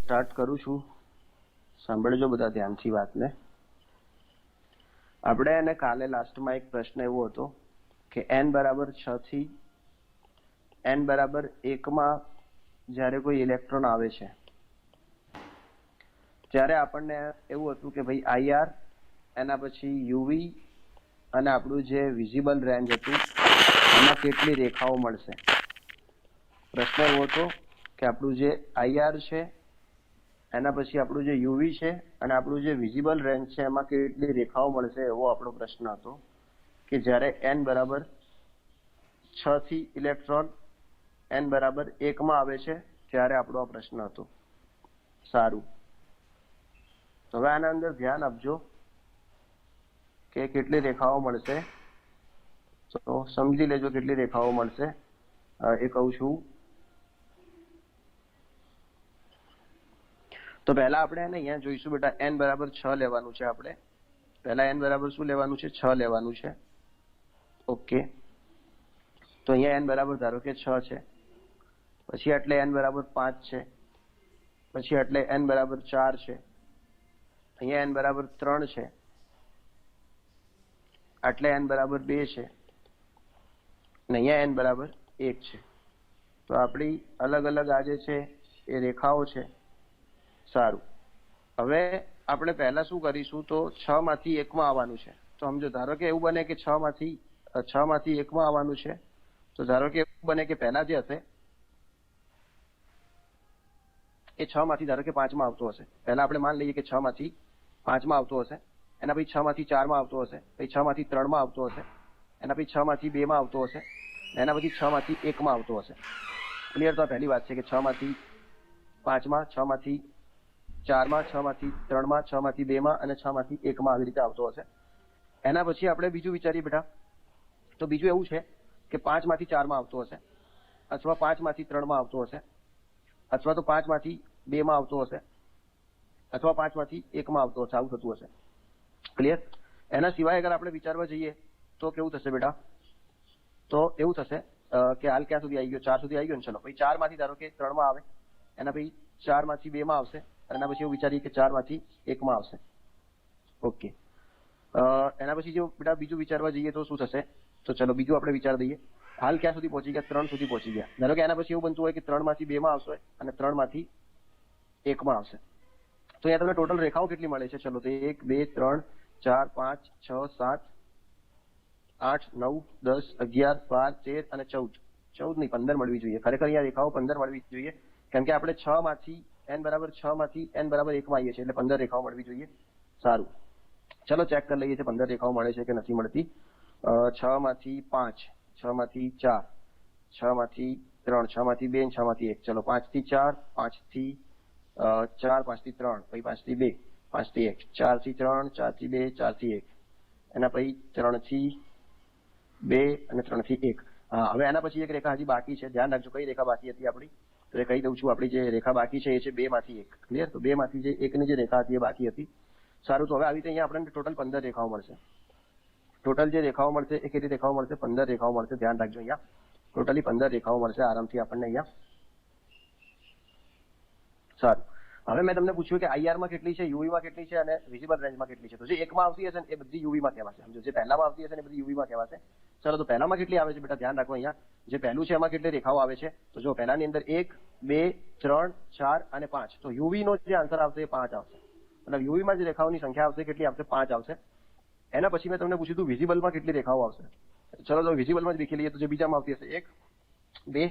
Start કરું છું. સાંભળજો બધા ધ્યાનથી વાતને. આપણે એને કાલે લાસ્ટમાં એક પ્રશ્ન એવો હતો કે n બરાબર 6 થી n બરાબર 1 માં જ્યારે કોઈ ઇલેક્ટ્રોન આવે છે ત્યારે આપણને એવું હતું કે ભાઈ IR, એના પછી UV અને આપણું જે વિઝિબલ રેન્જ હતું એમાં કેટલી રેખાઓ મળશે. પ્રશ્ન એવો હતો કે આપણું જે IR છે એના પછી આપણું જે UV છે અને આપણું જે વિઝિબલ રેન્જ છે એમાં કેટલી રેખાઓ મળશે, એવો આપણો પ્રશ્ન હતો કે જ્યારે n બરાબર 6 થી ઇલેક્ટ્રોન n બરાબર 1 માં આવે છે ત્યારે આપણો આ પ્રશ્ન હતો. સારું, હવે આના અંદર ધ્યાન આપજો કે કેટલી રેખાઓ મળશે, તો સમજી લેજો કેટલી રેખાઓ મળશે એ કહું છું. તો પહેલા આપણે એને અહીંયા જોઈશું બેટા, n બરાબર 6 લેવાનું છે. આપણે પહેલા n બરાબર શું લેવાનું છે? 6 લેવાનું છે. ઓકે, તો અહીંયા n બરાબર ધારો કે 6 છે, પછી એટલે n બરાબર 5 છે, પછી એટલે n બરાબર 4 છે, અહીંયા n બરાબર 3 છે, એટલે n બરાબર 2 છે અને અહીંયા n બરાબર 1 છે. તો આપણી અલગ અલગ આ જે છે એ રેખાઓ છે. સારું, હવે આપણે પહેલા શું કરીશું, તો 6 માંથી 1 માં આવવાનું છે. તો સમજો, ધારો કે એવું બને કે 6 માંથી 1 માં આવવાનું છે, તો ધારો કે એવું બને કે પહેલા જે હશે એ 6 માંથી ધારો કે 5 માં આવતો હશે. પહેલા આપણે માની લઈએ કે 6 માંથી 5 માં આવતો હશે, એના પછી 6 માંથી 4 માં આવતો હશે, પછી 6 માંથી 3 માં આવતો હશે, એના પછી 6 માંથી 2 માં આવતો હશે, એના પછી 6 માંથી 1 માં આવતો હશે. ક્લિયર? તો આ પહેલી વાત છે કે 6 માંથી 5 માં, 6 માંથી 4 માં, 6 માંથી 3 માં, 6 માંથી 2 માં અને 6 માંથી 1 માં આવી રીતે આવતો હશે. એના પછી આપણે બીજું વિચારીએ બેટા, તો બીજું એવું છે કે 5 માંથી 4 માં આવતો હશે, અથવા 5 માંથી 3 માં આવતો હશે, અથવા તો 5 માંથી 2 માં આવતો હશે, અથવા 5 માંથી 1 માં આવતો હશે. આવું થતું હશે. ક્લિયર? એના સિવાય અગર આપણે વિચારવા જઈએ તો કેવું થશે બેટા? તો એવું થશે કે હાલ ક્યાં સુધી આવી ગયો? 4 સુધી આવી ગયો ને. ચલો, પછી 4 માંથી ધારો કે 3 માં આવે, એના પછી 4 માંથી 2 માં આવશે, એના પછી એવું વિચારીએ કે 4 માંથી 1 માં આવશે. ઓકે, એના પછી જો બેટા બીજું વિચારવા જઈએ તો શું થશે? તો ચલો બીજું આપણે વિચાર દઈએ. હાલ ક્યાં સુધી પહોંચી ગયા? 3 સુધી પહોંચી ગયા. ધારો કે એના પછી એવું બનતું હોય કે 3 માંથી 2 માં આવશે અને 3 માંથી 1 માં આવશે. તો અહીંયા તમને ટોટલ રેખાઓ કેટલી મળે છે? ચલો, તો 1 2 3 4 5 6 7 8 9 10 11 12 13 અને 14. 14 નહીં, 15 મળવી જોઈએ. ખરેખર અહીંયા રેખાઓ 15 મળવી જોઈએ, કેમ કે આપણે 6 માંથી n બરાબર 6 માંથી n બરાબર 1 માં આવીએ છીએ, એટલે 15 રેખાઓ મળવી જોઈએ. સારું, ચલો ચેક કરી લઈએ છીએ 15 રેખાઓ મળે છે કે નથી મળતી. 6 માંથી 5, 6 માંથી 4, 6 માંથી 3, 6 માંથી 2, 6 માંથી 1. ચલો, 5 થી 4, 5 થી 4, 5 થી 3, પછી 5 થી 2, 5 થી 1, 4 થી 3, 4 થી 2, 4 થી 1, એના પછી 3 થી 2 અને 3 થી 1. હા, હવે એના પછી એક રેખા હજી બાકી છે. ધ્યાન રાખજો કઈ રેખા બાકી હતી આપણી. તો એ કહી દઉં છું, આપણી જે રેખા બાકી છે એ છે 2 માંથી 1. ક્લિયર? તો 2 માંથી જે 1 ની જે રેખા હતી એ બાકી હતી. સારું, તો હવે આવી રીતે અહીંયા આપણને ટોટલ 15 રેખાઓ મળશે. ટોટલ જે રેખાઓ મળશે એ કેટલી રેખાઓ મળશે? 15 રેખાઓ મળશે. ધ્યાન રાખજો, અહીંયા ટોટલી 15 રેખાઓ મળશે આરામથી આપણને અહીંયા. સારું, હવે મેં તમને પૂછ્યું કે IR માં કેટલી છે, UV માં કેટલી છે અને વિઝિબલ રેન્જમાં કેટલી છે. તો જે 1 માં આવતી હશે ને એ બધી UV માં કહેવાશે. સમજો, જે પહેલામાં આવતી હશે ને એ બધી UV માં કહેવાશે. ચલો, તો પહેલામાં કેટલી આવે છે બેટા? ધ્યાન રાખો, અહીંયા જે પહેલું છે એમાં કેટલી રેખાઓ આવે છે? તો જો પહેલાની અંદર 1 2 3 4 અને 5. તો UV નો જે આન્સર આવશે એ 5 આવશે. મતલબ UV માં જે રેખાઓની સંખ્યા આવશે કેટલી આવશે? 5 આવશે. એના પછી મેં તમને પૂછ્યું હતું વિઝિબલમાં કેટલી રેખાઓ આવશે. ચલો, તો વિઝિબલમાં જ દેખી લઈએ. તો જે બીજામાં આવતી હશે 1 2,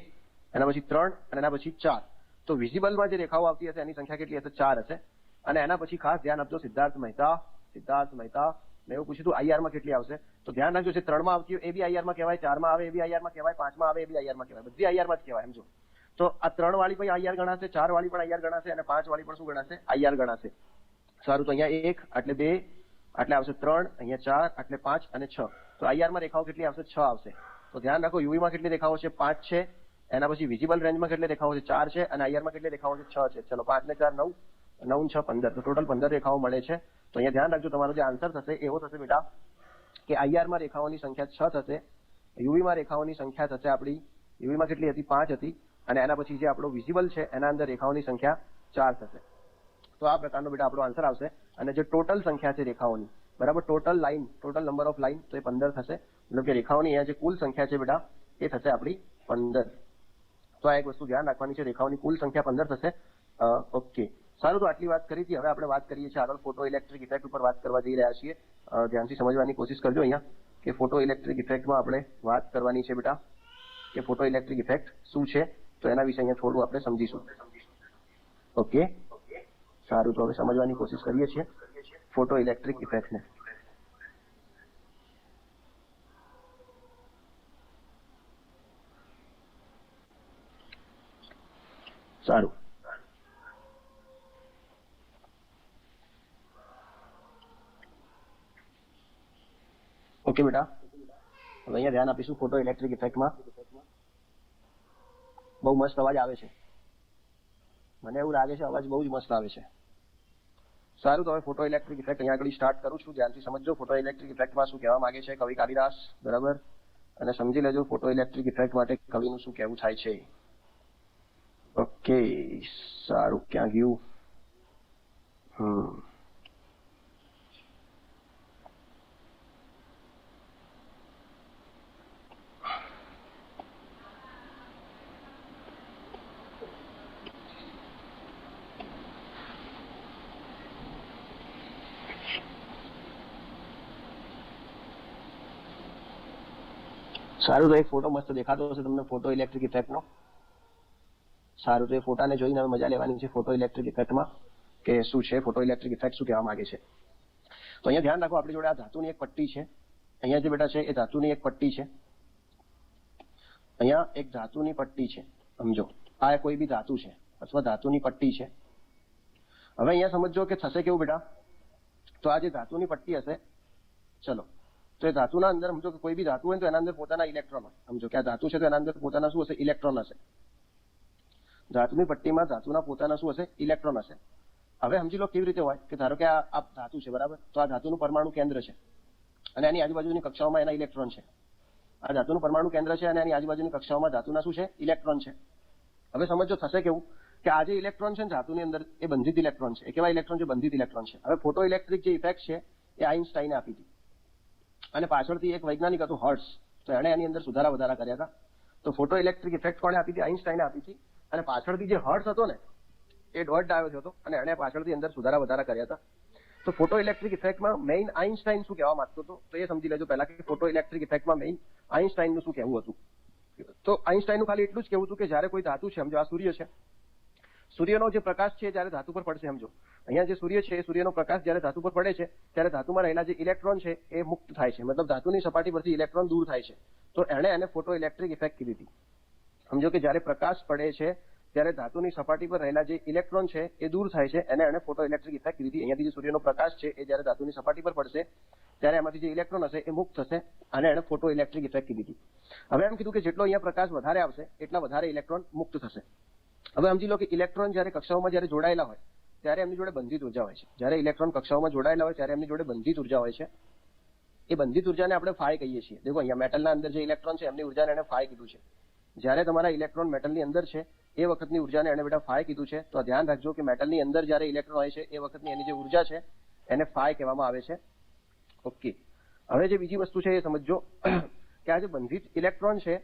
એના પછી 3 અને એના પછી 4. તો વિઝિબલમાં જે રેખાઓ આવતી હશે એની સંખ્યા કેટલી હશે? 4 હશે. અને એના પછી ખાસ ધ્યાન આપજો, સિદ્ધાર્થ મહેતા મેં એવું પૂછ્યું હતું IR માં કેટલી આવશે. તો ધ્યાન રાખજો, જે 3 માં આવતી હોય એ બી IR માં કહેવાય, 4 માં આવે એ બી IR માં કહેવાય, 5 માં આવે એ બી IR માં કહેવાય. બધી IR માં જ કહેવાય. સમજો, તો આ 3 વાળી પણ IR ગણાશે, 4 વાળી પણ IR ગણાશે અને 5 વાળી પણ શું ગણાશે? IR ગણાશે. સારું, તો અહીંયા 1 એટલે 2 એટલે આવશે 3, અહીંયા 4 એટલે 5 અને 6. તો IR માં રેખાઓ કેટલી આવશે? 6 આવશે. તો ધ્યાન રાખો, UV માં કેટલી રેખાઓ છે? 5 છે. એના પછી વિઝિબલ રેન્જમાં કેટલી રેખાઓ છે? 4 છે. અને IR માં કેટલી રેખાઓ છે? 6 છે. ચલો, 5 ને 4 9, 9 6 15. તો ટોટલ 15 રેખાઓ મળે છે. તો અહીંયા ધ્યાન રાખજો, તમારો જે આન્સર થશે એવો થશે બેટા કે IR માં રેખાઓની સંખ્યા 6 થશે, UV માં રેખાઓની સંખ્યા થશે આપણી, UV માં કેટલી હતી? 5 હતી. અને એના પછી જે આપણો વિઝિબલ છે એના અંદર રેખાઓની સંખ્યા 4 થશે. તો આ પ્રકારનો બેટા આપણો આન્સર આવશે. અને જે ટોટલ સંખ્યા છે રેખાઓની, બરાબર, ટોટલ નંબર ઓફ લાઈન, તો એ 15 થશે. મતલબ કે રેખાઓની અહીંયા જે કુલ સંખ્યા છે બેટા એ થશે આપણી 15. તો આ એક વસ્તુ ધ્યાન રાખવાની છે, રેખાઓની કુલ સંખ્યા 15 થશે. ઓકે, સારું. તો આટલી વાત કરી હતી. હવે આપણે વાત કરીએ છીએ આગળ ફોટો ઇલેક્ટ્રિક ઇફેક્ટ ઉપર વાત કરવા જઈ રહ્યા છીએ. ધ્યાનથી સમજવાની કોશિશ કરજો અહીંયા કે ફોટો ઇલેક્ટ્રિક ઇફેક્ટમાં આપણે વાત કરવાની છે બેટા કે ફોટો ઇલેક્ટ્રિક ઇફેક્ટ શું છે. તો એના વિશે અહીંયા થોડું આપણે સમજીશું. ઓકે, સારું. તો હવે સમજવાની કોશિશ કરીએ છીએ ફોટો ઇલેક્ટ્રિક ઇફેક્ટને. સારું. ઓકે બેટા, હવે અહીંયા ધ્યાન આપીશું ફોટો ઇલેક્ટ્રિક ઇફેક્ટમાં. બહુ મસ્ત અવાજ આવે છે, મને એવું લાગે છે અવાજ બહુ જ મસ્ત આવે છે. સારું. તો હવે ફોટો ઇલેક્ટ્રિક ઇફેક્ટ અહીંયા આગળ સ્ટાર્ટ કરું છું. ધ્યાનથી સમજો ફોટો ઇલેક્ટ્રિક ઇફેક્ટમાં શું કહેવા માંગે છે કવિ કાલિદાસ, બરાબર, અને સમજી લેજો ફોટો ઇલેક્ટ્રિક ઇફેક્ટ માટે કવિનું શું કહેવું થાય છે. ઓકે, સારું. ક્યાં ગયું? સારું. તો એક ફોટો મસ્ત દેખાતો હશે તમને ફોટો ઇલેક્ટ્રિક ઇફેક્ટનો. સારું. તો એ ફોટાને જોઈને હવે મજા લેવાની છે ફોટો ઇલેક્ટ્રિક ઇફેક્ટમાં કે શું છે ફોટો ઇલેક્ટ્રિક ઇફેક્ટ શું કહેવા માંગે છે. તો અહીંયા ધ્યાન રાખો, આપણી જોડે આ ધાતુની એક પટ્ટી છે. અહીંયા જે બેટા છે એ ધાતુની એક પટ્ટી છે. અહીંયા એક ધાતુની પટ્ટી છે, સમજો. આ કોઈ બી ધાતુ છે અથવા ધાતુની પટ્ટી છે. હવે અહીંયા સમજો કે થશે કેવું બેટા, તો આ જે ધાતુની પટ્ટી હશે, ચલો, તો એ ધાતુના અંદર સમજો કે કોઈ બી ધાતુ હોય તો એના અંદર પોતાના ઇલેક્ટ્રોન હોય. સમજો કે આ ધાતુ છે તો એના અંદર પોતાના શું હશે? ઇલેક્ટ્રોન હશે. ધાતુની પટ્ટીમાં ધાતુના પોતાના શું હશે? ઇલેક્ટ્રોન હશે. હવે સમજી લો કેવી રીતે હોય કે ધારો કે આ ધાતુ છે, બરાબર, તો આ ધાતુનું પરમાણુ કેન્દ્ર છે અને એની આજુબાજુની કક્ષાઓમાં એના ઇલેક્ટ્રોન છે. આ ધાતુનું પરમાણુ કેન્દ્ર છે અને એની આજુબાજુની કક્ષાઓમાં ધાતુના શું છે? ઇલેક્ટ્રોન છે. હવે સમજો થશે કેવું કે આ જે ઇલેક્ટ્રોન છે ધાતુની અંદર એ બંધિત ઇલેક્ટ્રોન છે. એ કેવા ઇલેક્ટ્રોન છે? બંધિત ઇલેક્ટ્રોન છે. હવે ફોટો ઇલેક્ટ્રિક જે ઇફેક્ટ છે એ આઇન્સ્ટાઈને આપી હતી અને પાછળથી એક વૈજ્ઞાનિક હતું હર્ટ્ઝ, તો એણે એની અંદર સુધારા વધારા કર્યા હતા. તો ફોટો ઇલેક્ટ્રિક ઇફેક્ટ કોણે આપી હતી? આઇન્સ્ટાઈને આપી હતી. અને પાછળથી જે હર્ટ્ઝ હતો ને એ ડોટ આવ્યો હતો અને એણે પાછળથી અંદર સુધારા વધારા કર્યા હતા. તો ફોટો ઇલેક્ટ્રિક ઇફેક્ટમાં મેઇન આઇન્સ્ટાઈન શું કહેવા માંગતો હતો તો એ સમજી લેજો પહેલા કે ફોટો ઇલેક્ટ્રિક ઇફેક્ટમાં મેઇન આઇન્સ્ટાઈનનું શું કહેવું હતું. તો આઇન્સ્ટાઈનનું ખાલી એટલું જ કહેવું હતું કે જ્યારે કોઈ ધાતુ છે, સમજો આ સૂર્ય છે, સૂર્યનો જે પ્રકાશ છે જ્યારે ધાતુ પર પડશે, સમજો અહીંયા જે સૂર્ય છે એ સૂર્યનો પ્રકાશ જ્યારે ધાતુ પર પડે છે ત્યારે ધાતુમાં રહેલા જે ઇલેક્ટ્રોન છે એ મુક્ત થાય છે, મતલબ ધાતુની સપાટી પરથી ઇલેક્ટ્રોન દૂર થાય છે. તો એણે એને ફોટો ઇલેક્ટ્રિક ઇફેક્ટ કીધી હતી. સમજો કે જ્યારે પ્રકાશ પડે છે ત્યારે ધાતુની સપાટી પર રહેલા જે ઇલેક્ટ્રોન છે એ દૂર થાય છે, એને ફોટો ઇલેક્ટ્રિક ઇફેક્ટ કીધી હતી. અહીંયાથી જે સૂર્યનો પ્રકાશ છે એ જ્યારે ધાતુની સપાટી પર પડશે ત્યારે એમાંથી જે ઇલેક્ટ્રોન હશે એ મુક્ત થશે અને એને ફોટો ઇલેક્ટ્રિક ઇફેક્ટ કીધી હતી. હવે એમ કીધું કે જેટલો અહીંયા પ્રકાશ વધારે આવશે એટલા વધારે ઇલેક્ટ્રોન મુક્ત થશે. હવે સમજી લો કે ઇલેક્ટ્રોન જ્યારે કક્ષાઓમાં જ્યારે જોડાયેલા હોય ત્યારે એમની જોડે બંધિત ઉર્જા હોય છે. જ્યારે ઇલેક્ટ્રોન કક્ષાઓમાં જોડાયેલા હોય ત્યારે એમની જોડે બંધિત ઉર્જા હોય છે. એ બંધિત ઉર્જાને આપણે ફાઈ કહીએ છીએ. દેખો અહીંયા મેટલના અંદર જે ઇલેક્ટ્રોન છે એમની ઉર્જાને એને ફાઈ કીધું છે. જ્યારે તમારા ઇલેક્ટ્રોન મેટલની અંદર છે એ વખતની ઉર્જાને એને બેટા ફાઈ કીધું છે. તો ધ્યાન રાખજો કે મેટલની અંદર જ્યારે ઇલેક્ટ્રોન હોય છે એ વખતની એની જે ઉર્જા છે એને ફાઈ કહેવામાં આવે છે. ઓકે, હવે જે બીજી વસ્તુ છે એ સમજો કે આ જે બંધિત ઇલેક્ટ્રોન છે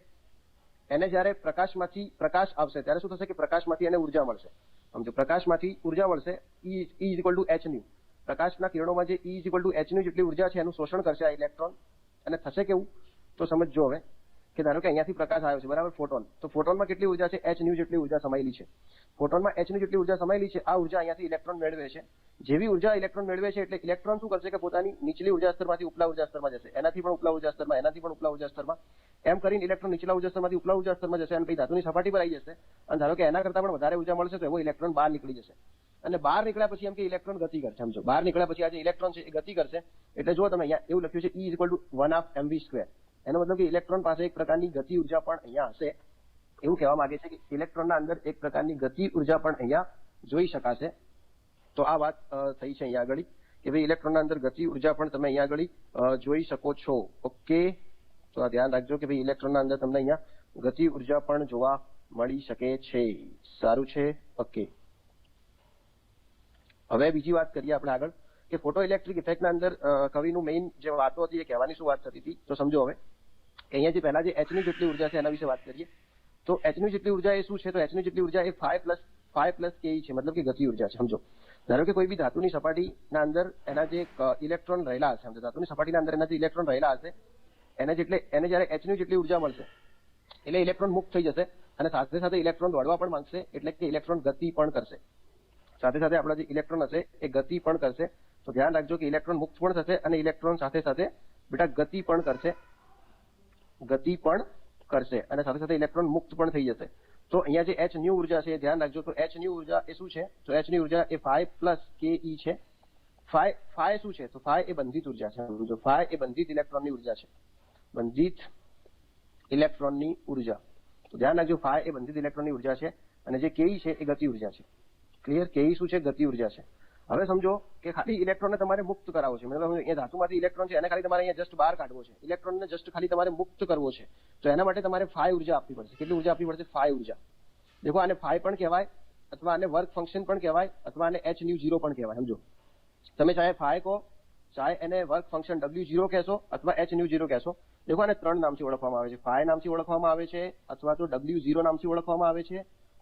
એને જ્યારે પ્રકાશમાંથી પ્રકાશ આવશે ત્યારે શું થશે કે પ્રકાશમાંથી એને ઉર્જા મળશે. સમજો પ્રકાશમાંથી ઉર્જા મળશે, E = h. પ્રકાશના કિરણોમાં જે E = h જેટલી ઉર્જા છે એનું શોષણ કરશે આ ઇલેક્ટ્રોન અને થશે કેવું તો સમજો હવે કે ધારો કે અહીંયાથી પ્રકાશ આવ્યો છે, બરાબર, ફોટોન. તો ફોટોનમાં કેટલી ઉર્જા છે? h જેટલી ઉર્જા સમાયેલી છે. ફોટોનમાં h જેટલી ઉર્જા સમાયેલી છે. આ ઉર્જા અહીંયાથી ઇલેક્ટ્રોન મેળવે છે. જેવી ઉર્જા ઇલેક્ટ્રોન મેળવે છે એટલે ઇલેક્ટ્રોન શું કરશે કે પોતાની નીચલી ઉર્જા સ્તરમાંથી ઉપલા ઉર્જા સ્તરમાં જશે, એનાથી પણ ઉપલા ઉર્જા સ્તરમાં, એનાથી પણ ઉપલા ઉર્જા સ્તરમાં, એમ કરીને ઇલેક્ટ્રોન નીચલા ઉર્જા સ્તરમાંથી ઉપલા ઉર્જા સ્તરમાં જશે અને પછી ધાતુની સપાટી પર આવી જશે. અને ધારો કે એના કરતાં પણ વધારે ઉર્જા મળશે તો એવો ઇલેક્ટ્રોન બહાર નીકળી જશે. અને બહાર નીકળ્યા પછી એમ કે ઇલેક્ટ્રોન ગતિ કરશે. સમજો બહાર નીકળ્યા પછી આ જે ઇલેક્ટ્રોન છે એ ગતિ કરશે. એટલે જો તમે અહીંયા એવું લખ્યું છે E = 1/2mv². એનો મતલબ કે ઇલેક્ટ્રોન પાસે એક પ્રકારની ગતિ ઉર્જા પણ અહીંયા હશે. એવું કહેવા માંગે છે કે ઇલેક્ટ્રોનના અંદર એક પ્રકારની ગતિ ઉર્જા પણ અહીંયા જોઈ શકાશે. તો આ વાત થઈ છે અહીંયા આગળ કે ભાઈ ઇલેક્ટ્રોનના અંદર ગતિ ઉર્જા પણ તમે અહીંયા આગળ જોઈ શકો છો. ઓકે, તો આ ધ્યાન રાખજો કે ભાઈ ઇલેક્ટ્રોનના અંદર તમને અહીંયા ગતિ ઉર્જા પણ જોવા મળી શકે છે. સારું છે. ઓકે, હવે બીજી વાત કરીએ આપણે આગળ કે ફોટો ઇલેક્ટ્રિક ઇફેક્ટના અંદર કવિનું મેઇન જે વાતો હતી એ કહેવાની શું વાત થતી હતી તો સમજો હવે અહીંયા જે પહેલા જે એચની જેટલી ઉર્જા છે એના વિશે વાત કરીએ તો એચની જેટલી ઉર્જા એ શું છે તો એચની જેટલી ઉર્જા એ 5 + ke છે, મતલબ કે ગતિ ઉર્જા છે. સમજો ધારો કે કોઈ બી ધાતુની સપાટીના અંદર એના જે ઇલેક્ટ્રોન રહેલા હશે, સમજો ધાતુની સપાટીના અંદર એના જે ઇલેક્ટ્રોન રહેલા હશે એને જ્યારે એચની જેટલી ઉર્જા મળશે એટલે ઇલેક્ટ્રોન મુક્ત થઈ જશે અને સાથે સાથે ઇલેક્ટ્રોન દોડવા પણ માંગશે, એટલે કે ઇલેક્ટ્રોન ગતિ પણ કરશે. સાથે સાથે આપણા જે ઇલેક્ટ્રોન હશે એ ગતિ પણ કરશે. તો ધ્યાન રાખજો કે ઇલેક્ટ્રોન મુક્ત પણ થશે અને ઇલેક્ટ્રોન સાથે સાથે બેટા ગતિ પણ કરશે અને સાથે સાથે ઇલેક્ટ્રોન મુક્ત પણ થઈ જશે. તો અહીંયા જે એચ ન્યુ ઉર્જા છે એ ધ્યાન રાખજો. તો એચ ન્યુ ઉર્જા એ શું છે તો એચ ની ઉર્જા એ 5 + ke છે. ફાઈ શું છે તો ફાઈ એ બંધિત ઉર્જા છે. સમજો ફાઈ એ બંધિત ઇલેક્ટ્રોનની ઉર્જા છે, બંધિત ઇલેક્ટ્રોનની ઉર્જા. તો ધ્યાન રાખજો ફાઈ એ બંધિત ઇલેક્ટ્રોનની ઉર્જા છે અને જે ke છે એ ગતિ ઉર્જા છે. ક્લિયર? ke શું છે? ગતિ ઉર્જા છે. હવે સમજો કે ખાલી ઇલેક્ટ્રોનને તમારે મુક્ત કરાવવો છે, મતલબ અહીંયા ધાતુમાંથી ઇલેક્ટ્રોન છે એને ખાલી તમારે અહીંયા જસ્ટ બહાર કાઢવો છે, ઇલેક્ટ્રોનને જસ્ટ ખાલી તમારે મુક્ત કરવો છે. તો એના માટે તમારે ફાઈ ઉર્જા આપવી પડશે. કેટલી ઉર્જા આપવી પડશે? ફાઈ ઉર્જા. દેખો આને ફાઈ પણ કહેવાય અથવા આને વર્ક ફંક્શન પણ કહેવાય અથવા આને h0 પણ કહેવાય. સમજો તમે ચાહે ફાઈ કહો, ચાહે એને વર્ક ફંક્શન w0 કહેશો અથવા h0 કહેશો. દેખો આને 3 નામથી ઓળખવામાં આવે છે. ફાઈ નામથી ઓળખવામાં આવે છે, અથવા તો w0 નામથી ઓળખવામાં આવે છે,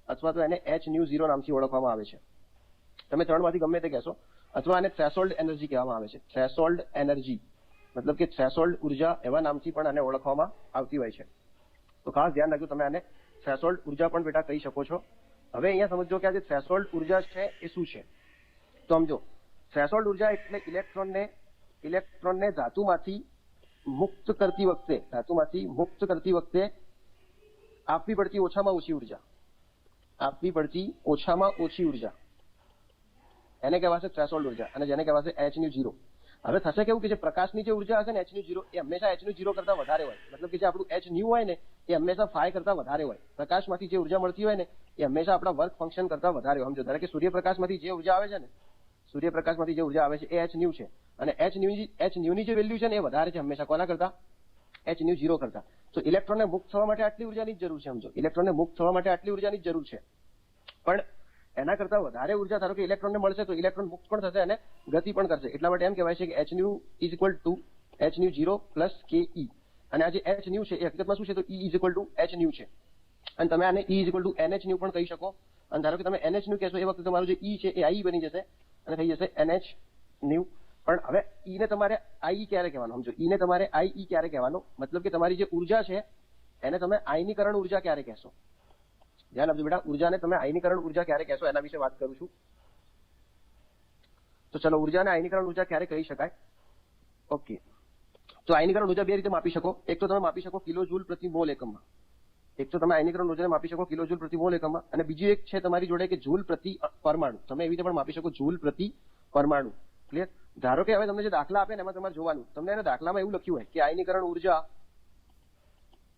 અથવા તો એને h0 નામથી ઓળખવામાં આવે છે. તમે 3 માંથી ગમે તે કહેશો. અથવા આને થ્રેશોલ્ડ એનર્જી કહેવામાં આવે છે. થ્રેશોલ્ડ એનર્જી મતલબ કે થ્રેશોલ્ડ ઉર્જા એવા નામથી પણ આને ઓળખવામાં આવતી હોય છે. તો ખાસ ધ્યાન રાખજો, તમે આને થ્રેશોલ્ડ ઉર્જા પણ બેટા કહી શકો છો. હવે અહીંયા સમજો કે આ જે થ્રેશોલ્ડ ઉર્જા છે એ શું છે તો સમજો થ્રેશોલ્ડ ઉર્જા એટલે ઇલેક્ટ્રોનને ધાતુમાંથી મુક્ત કરતી વખતે આપવી પડતી ઓછામાં ઓછી ઉર્જા એને કહેવાશે થ્રેશોલ્ડ ઉર્જા અને જેને કહેવાશે h0. હવે થશે કેવું કે જે પ્રકાશની જે ઉર્જા હશે ને h0 એ હંમેશા h0 કરતા વધારે હોય, મતલબ કે જે આપણું h હોય ને એ હંમેશા ફાઈ કરતા વધારે હોય. પ્રકાશમાંથી જે ઉર્જા મળતી હોય ને એ હંમેશા આપણા વર્ક ફંક્શન કરતા વધારે હોય. સમજો ધારો કે સૂર્યપ્રકાશમાંથી જે ઉર્જા આવે છે એ h છે અને h ની જે વેલ્યુ છે ને એ વધારે છે હંમેશા કોના કરતા? h0 કરતા. તો ઇલેક્ટ્રોનને મુક્ત થવા માટે આટલી ઉર્જાની જ જરૂર છે. સમજો ઇલેક્ટ્રોનને મુક્ત થવા માટે આટલી ઉર્જાની જ જરૂર છે, પણ એના કરતા વધારે ઉર્જા ધારો કે ઇલેક્ટ્રોનને મળશે તો ઇલેક્ટ્રોન મુક્ત પણ થશે અને ગતિ પણ કરશે. એટલા માટે એમ કહેવાય છે કે h = h0 + ke. અને આ જે h છે એ હકીકતમાં શું છે તો e = h છે અને તમે આને e = nh પણ કહી શકો. અને ધારો કે તમે nh કહેશો એ વખતે તમારું જે e છે એ i બની જશે અને થઈ જશે nh. પણ હવે e ને તમારે i ક્યારે કહેવાનો? સમજો e ને તમારે i ક્યારે કહેવાનો? મતલબ કે તમારી જે ઉર્જા છે એને તમે આયનીકરણ ઉર્જા ક્યારે કહેશો? ધ્યાન આપજો બેટા, ઉર્જાને તમે આયનીકરણ ઉર્જા ક્યારે કહેશો એના વિશે વાત કરું છું. તો ચલો ઉર્જાને આયનીકરણ ઉર્જા ક્યારે કહી શકાય? ઓકે, તો આયનીકરણ ઉર્જા બે રીતે માપી શકો. એક તો તમે માપી શકો કિલોજૂલ પ્રતિ મોલ એકમમાં, અને બીજું એક છે તમારી જોડે કે જૂલ પ્રતિ પરમાણુ. તમે એવી રીતે પણ માપી શકો જૂલ પ્રતિ પરમાણુ. ક્લિયર? ધારો કે હવે તમને જે દાખલા આપે ને એમાં તમારે જોવાનું, તમને એના દાખલામાં એવું લખ્યું હોય કે આયનીકરણ ઉર્જા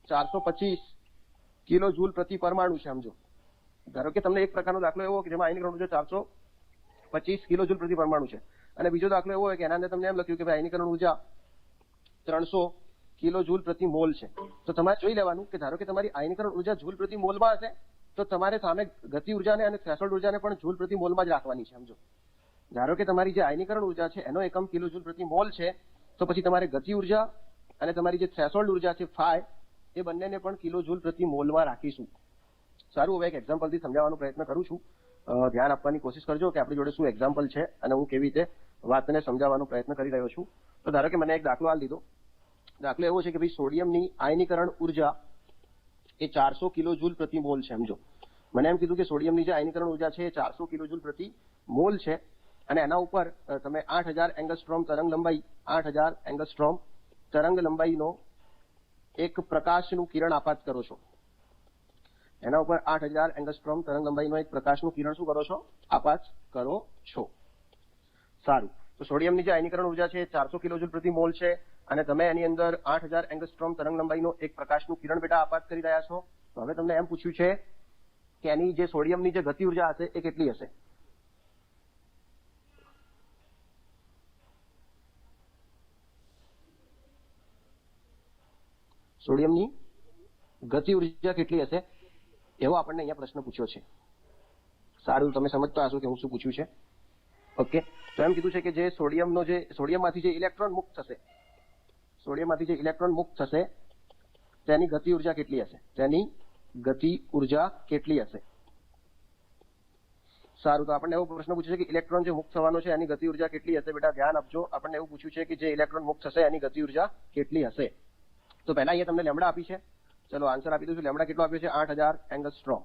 425 કિલોજૂલ પ્રતિ પરમાણુ છે. સમજો ધારો કે તમને એક પ્રકારનો દાખલો એવો કે જેમાં આયનીકરણ ઉર્જા 425 કિલોજૂલ પ્રતિ પરમાણુ છે અને બીજો દાખલો એવો હોય કે એના અંદર તમને એમ લખ્યું કે ભાઈ આયનીકરણ ઉર્જા 300 કિલોજૂલ પ્રતિ મોલ છે. તો તમારે જોઈ લેવાનું કે ધારો કે તમારી આયનીકરણ ઉર્જા જૂલ પ્રતિ મોલમાં હશે તો તમારે સામે ગતિ ઉર્જાને અને થ્રેશોલ્ડ ઉર્જાને પણ જૂલ પ્રતિ મોલમાં જ રાખવાની છે. સમજો ધારો કે તમારી જે આયનીકરણ ઉર્જા છે એનો એકમ કિલોજૂલ પ્રતિ મોલ છે તો પછી તમારે ગતિ ઉર્જા અને તમારી જે થ્રેશોલ્ડ ઉર્જા છે ફાઈ એ બંનેને પણ કિલોજૂલ પ્રતિ મોલમાં રાખીશું. સારું, હવે એક એક્ઝામ્પલથી સમજાવવાનો પ્રયત્ન કરું છું. ધ્યાન આપવાની કોશિશ કરજો કે આપણી જોડે શું એક્ઝામ્પલ છે અને હું કેવી રીતે વાતને સમજાવવાનો પ્રયત્ન કરી રહ્યો છું. તો ધારો કે મને એક દાખલો આલ દીધો. દાખલો એવો છે કે ભાઈ સોડિયમની આયનીકરણ ઉર્જા એ 400 કિલોજૂલ પ્રતિ મોલ છે. સમજો મને એમ કીધું કે સોડિયમની જે આયનીકરણ ઉર્જા છે એ 400 કિલોજૂલ પ્રતિ મોલ છે અને એના ઉપર તમે 8000 એંગસ્ટ્રોમ તરંગ લંબાઈનો એક પ્રકાશનું કિરણ આપાત કરો છો. એના ઉપર 8000 એંગસ્ટ્રોમ તરંગ લંબાઈનો એક પ્રકાશનું કિરણ શું કરો છો? આપાત કરો છો. સારું, તો સોડિયમની જે આયનીકરણ ઉર્જા છે 400 કિલોજૂલ પ્રતિ મોલ છે અને તમે એની અંદર 8000 એંગસ્ટ્રોમ તરંગ લંબાઈનો એક પ્રકાશનું કિરણ બેટા આપાત કરી રહ્યા છો. તો હવે તમને એમ પૂછ્યું છે કે એની જે સોડિયમની જે ગતિ ઉર્જા હશે એ કેટલી હશે? સોડિયમની ગતિ ઉર્જા કેટલી હશે એવો આપણને અહીંયા પ્રશ્ન પૂછ્યો છે. સારું, તમે સમજતા હશો કે હું શું પૂછ્યું છે. ઓકે, તો એમ કીધું છે કે જે સોડિયમમાંથી જે ઇલેક્ટ્રોન મુક્ત થશે, સોડિયમમાંથી જે ઇલેક્ટ્રોન મુક્ત થશે તેની ગતિ ઉર્જા કેટલી હશે, તેની ગતિ ઉર્જા કેટલી હશે. સારું, તો આપણને એવો પ્રશ્ન પૂછ્યો છે કે ઇલેક્ટ્રોન જે મુક્ત થવાનો છે એની ગતિ ઉર્જા કેટલી હશે. બેટા ધ્યાન આપજો, આપણને એવું પૂછ્યું છે કે જે ઇલેક્ટ્રોન મુક્ત થશે એની ગતિ ઉર્જા કેટલી હશે. તો પહેલા અહીંયા તમને લેમ્ડા આપી છે, ચલો આન્સર આપી દઉં. લેમ્ડા કેટલો આપ્યો છે? 8000 એંગસ્ટ્રોમ.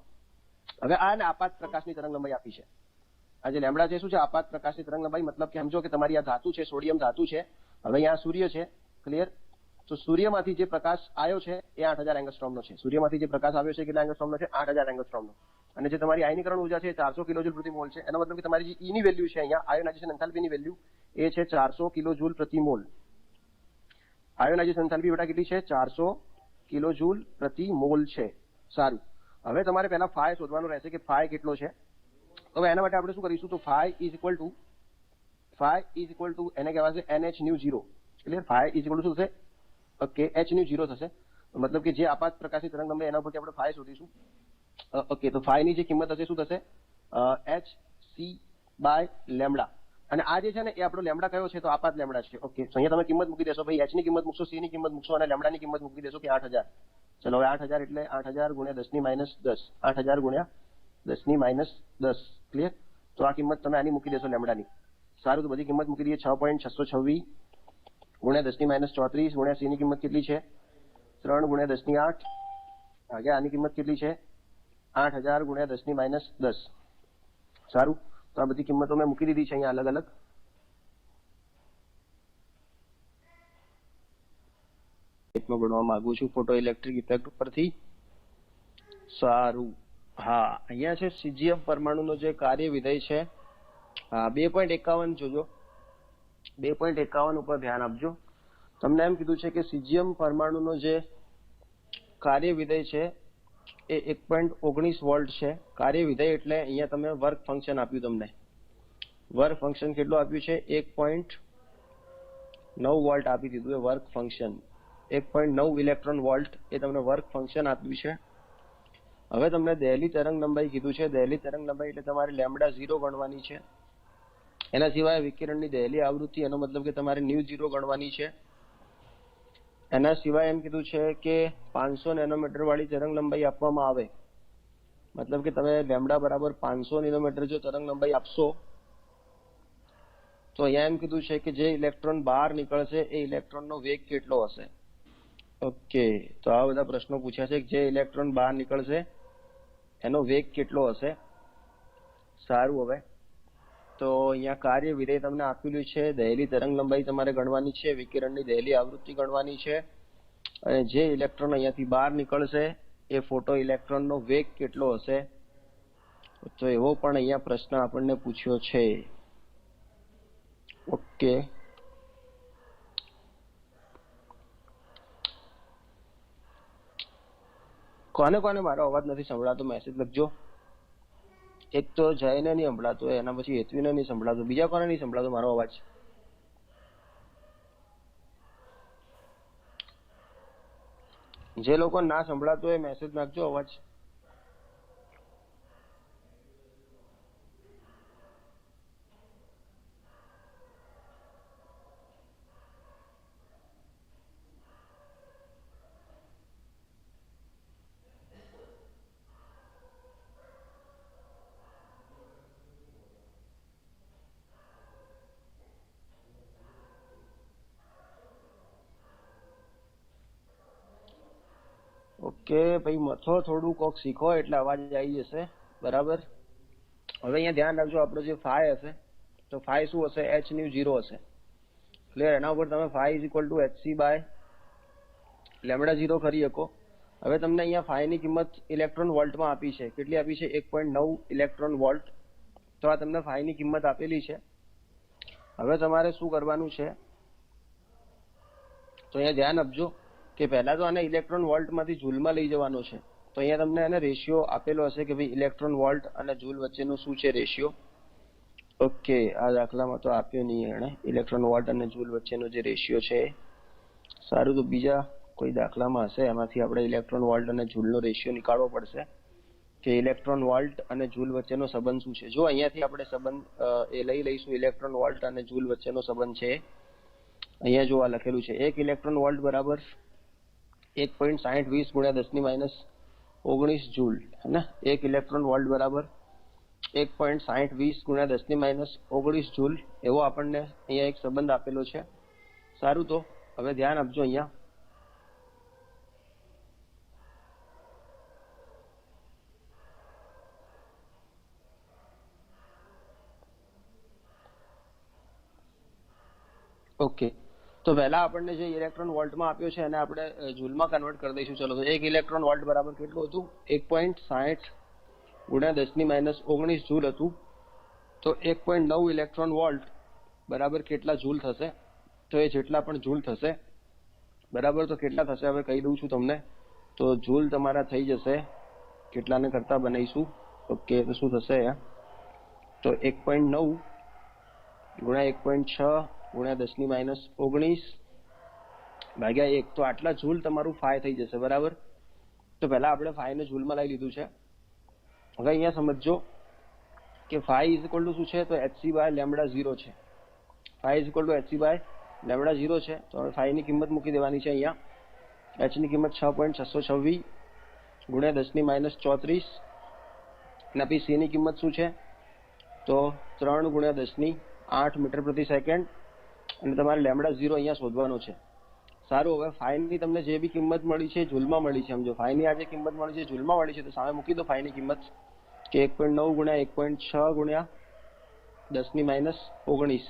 હવે આ આપાત પ્રકાશની તરંગ લંબાઈ આપી છે. આ જે લેમ્ડા છે શું છે? આપાત પ્રકાશની તરંગ લંબાઈ. મતલબ કે સમજો કે તમારી આ ધાતુ છે, સોડિયમ ધાતુ છે. હવે અહીંયા સૂર્ય છે, ક્લિયર? તો સૂર્યમાંથી જે પ્રકાશ આવ્યો છે એ 8000 એંગસ્ટ્રોમનો છે. સૂર્યમાંથી જે પ્રકાશ આવ્યો છે કેટલા એંગસ્ટ્રોમનો છે? 8000 એંગસ્ટ્રોમનો. અને જે તમારી આયનીકરણ ઉર્જા છે 400 કિલોજૂલ પ્રતિ મોલ છે. એનો મતલબ કે તમારી જે ઈની વેલ્યુ છે અહીંયા આયોનાઇઝેશન એન્થાલ્પીની વેલ્યુ એ છે 400 કિલોજૂલ પ્રતિ મોલ. આયોનાઇઝેશન એન્થાલ્પી બેટા કેટલી છે? 400 કિલોજૂલ પ્રતિ મોલ છે. સારું, હવે તમારે પહેલા ફાઈ શોધવાનું રહેશે કે ફાઈ કેટલો છે. હવે એના માટે આપણે શું કરીશું? તો ફાઈ ઇઝ ઇક્વલ ટુ એને કહેવાશે NH/0. Clear? Phi is equal to શું થશે? ઓકે, H/0 થશે. મતલબ કે જે આપાત પ્રકાશની તરંગ લંબાઈ એના પરથી આપણે ફાઈ શોધીશું. ઓકે, તો ફાઈ ની જે કિંમત હશે શું થશે? hc/લેમ્ડા. અને આ જે છે ને એ આપણો લેમ્ડા કયો છે? તો આપાત લેમ્ડા છે. ઓકે, તો અહીંયા તમે કિંમત મૂકી દેશો ભાઈ. h ની કિંમત મૂકશો, c ની કિંમત મૂકશો અને લેમ્ડાની કિંમત મૂકી દેશો કે 8000. ચલો હવે 8000 એટલે 8000 ગુણ્યા 10⁻10. 8000 ગુણ્યા 10⁻10. ક્લિયર? તો આ કિંમત તમે આની મૂકી દેશો લેમ્ડાની. સારું, તો બધી કિંમત મૂકી દઈએ. 6.626 ગુણ્યા 10⁻34 ગુણ્યા c ની કિંમત કેટલી છે? 3 ગુણ્યા 10⁸. આગળ આની કિંમત કેટલી છે? 8000 ગુણ્યા 10⁻10. સારું, તો આ બધી કિંમતો મેં મૂકી દીધી છે અહીંયા અલગ અલગ. ભણવા માંગુ છું ફોટો ઇલેક્ટ્રિક ઇફેક્ટ ઉપરથી. સારું, હા, અહીંયા છે સીજીએમ પરમાણુનો જે કાર્ય વિધેય છે. હા, 2.51 જોજો, 2.51 ઉપર ધ્યાન આપજો. તમને એમ કીધું છે કે સીજીએમ પરમાણુનો જે કાર્ય વિધેય છે એ 1.19 વોલ્ટ છે. કાર્ય વિધેય એટલે અહીંયા તમે વર્ક ફંક્શન આપ્યું. તમને વર્ક ફંક્શન કેટલું આપ્યું છે? 1.9 વોલ્ટ આપી દીધું એ વર્ક ફંક્શન. 1.9 ઇલેક્ટ્રોન વોલ્ટ એ તમને વર્ક ફંક્શન આપ્યું છે. હવે તમને દહેલી તરંગ લંબાઈ કીધું છે. દહેલી તરંગ લંબાઈ એટલે તમારે λ0 ગણવાની છે. એના સિવાય વિકિરણની દહેલી આવૃત્તિ, એનો મતલબ કે તમારે ν0 ગણવાની છે. એના સિવાય એમ કીધું છે કે 500 નેનોમીટર વાળી તરંગ લંબાઈ આપવામાં આવે. મતલબ કે તમે λ બરાબર 500 નેનોમીટર જો તરંગ લંબાઈ આપશો તો અહીંયા એમ કીધું છે કે જે ઇલેક્ટ્રોન બહાર નીકળશે એ ઇલેક્ટ્રોનનો વેગ કેટલો હશે. ઓકે, તો આ બધા પ્રશ્નો પૂછ્યા છે કે જે ઇલેક્ટ્રોન બહાર નીકળશે એનો વેગ કેટલો હશે. સારું, હવે તો અહીંયા કાર્ય વિધેય તમને આપેલું છે. દહેલી તરંગ લંબાઈ તમારે ગણવાની છે, વિકિરણની દહેલી આવૃત્તિ ગણવાની છે, અને જે ઇલેક્ટ્રોન અહીંયાથી બહાર નીકળશે એ ફોટો ઇલેક્ટ્રોનનો વેગ કેટલો હશે. તો એવો પણ અહીંયા પ્રશ્ન આપણને પૂછ્યો છે. ઓકે, કોને કોને મારો અવાજ નથી સંભળાતો મેસેજ લખજો. એક તો જયને નહીં સંભળાતો, એના પછી હેતવીને નહીં સંભળાતો, બીજા કોને નહીં સંભળાતો મારો અવાજ? જે લોકો ના સંભળાતો એ મેસેજ નાખજો અવાજ. ઓકે ભાઈ, મથો થોડું કોક શીખો એટલે અવાજ આવી જશે. બરાબર, હવે અહીંયા ધ્યાન રાખજો. આપણો જે ફાઈ હશે તો ફાઈ શું હશે? H/0 હશે. ક્લિયર? એના ઉપર તમે phi is equal two hc/λ0 કરી શકો. હવે તમને અહીંયા ફાઈ ની કિંમત ઇલેક્ટ્રોન વોલ્ટમાં આપી છે. કેટલી આપી છે? 1.9 ઇલેક્ટ્રોન વોલ્ટ. તો આ તમને ફાઈ ની કિંમત આપેલી છે. હવે તમારે શું કરવાનું છે? તો અહીંયા ધ્યાન આપજો કે પહેલા તો આને ઇલેક્ટ્રોન વોલ્ટમાંથી જૂલમાં લઈ જવાનો છે. તો અહીંયા તમને એને રેશિયો આપેલો હશે કે ભાઈ ઇલેક્ટ્રોન વોલ્ટ અને જૂલ વચ્ચેનું શું છે રેશિયો. ઓકે, આ દાખલામાં તો આપ્યો નહીં એણે ઇલેક્ટ્રોન વોલ્ટ અને જૂલ વચ્ચેનો જે રેશિયો છે. સારું, તો બીજા કોઈ દાખલામાં હશે એમાંથી આપણે ઇલેક્ટ્રોન વોલ્ટ અને જૂલનો રેશિયો નીકાળવો પડશે કે ઇલેક્ટ્રોન વોલ્ટ અને જૂલ વચ્ચેનો સંબંધ શું છે. જો અહીંયાથી આપણે સંબંધ એ લઈ લઈશું, ઇલેક્ટ્રોન વોલ્ટ અને જૂલ વચ્ચેનો સંબંધ છે. અહીંયા જો આ લખેલું છે, 1 ઇલેક્ટ્રોન વોલ્ટ બરાબર 1.6020 ગુણ્યા 10-19 જૂલ, है ना. 1 ઇલેક્ટ્રોન વોલ્ટ બરાબર 1.6020 ગુણ્યા 10-19 જૂલ, એવો આપણને અહીંયા એક સંબંધ આપેલો છે. સારું, તો હવે ધ્યાન આપજો અહીંયા. ઓકે, તો પહેલા આપણને જે ઇલેક્ટ્રોન વોલ્ટમાં આપ્યો છે એને આપણે જૂલમાં કન્વર્ટ કરી દઈશું. ચલો, તો 1 ઇલેક્ટ્રોન વોલ્ટ બરાબર કેટલું હતું? 1.60 ગુણ્યા 10-19 જૂલ હતું. તો 1.9 ઇલેક્ટ્રોન વોલ્ટ બરાબર કેટલા જૂલ થશે? તો એ જેટલા પણ જૂલ થશે, બરાબર. તો કેટલા થશે હવે કહી દઉં છું તમને. તો જૂલ તમારા થઈ જશે, કેટલાને કરતા બનાવીશું. ઓકે, તો શું થશે? તો 1.9 ગુણ્યા 1.6 ગુણ્યા 10-19 ભાગ્યા 1, તો આટલા જૂલ તમારું ફાઈ થઈ જશે, બરાબર. તો પહેલા આપણે ફાઈને જૂલમાં લઈ લીધું છે. હવે અહીંયા સમજો કે ફાઈ ઇઝ ઇક્વલ ટુ શું છે? તો hc/λ0 છે. Phi is equal two hc/λ0 છે. તો હવે ફાઈની કિંમત મૂકી દેવાની છે અહીંયા. h ની કિંમત 6.626 ગુણ્યા 10-34, અને પછી c ની કિંમત શું છે? તો 3 ગુણ્યા 10-8 મીટર પ્રતિ સેકન્ડ, અને તમારે λ0 અહીંયા શોધવાનો છે. સારું, હવે ફાઈની તમને જે બી કિંમત મળી છે જૂલમાં મળી છે. સમજો, ફાઈની આ જે કિંમત મળી છે જૂલમાં મળી છે, તો સામે મૂકી દો ફાઈની કિંમત કે 1.9 ગુણ્યા 1.6 ગુણ્યા 10-19,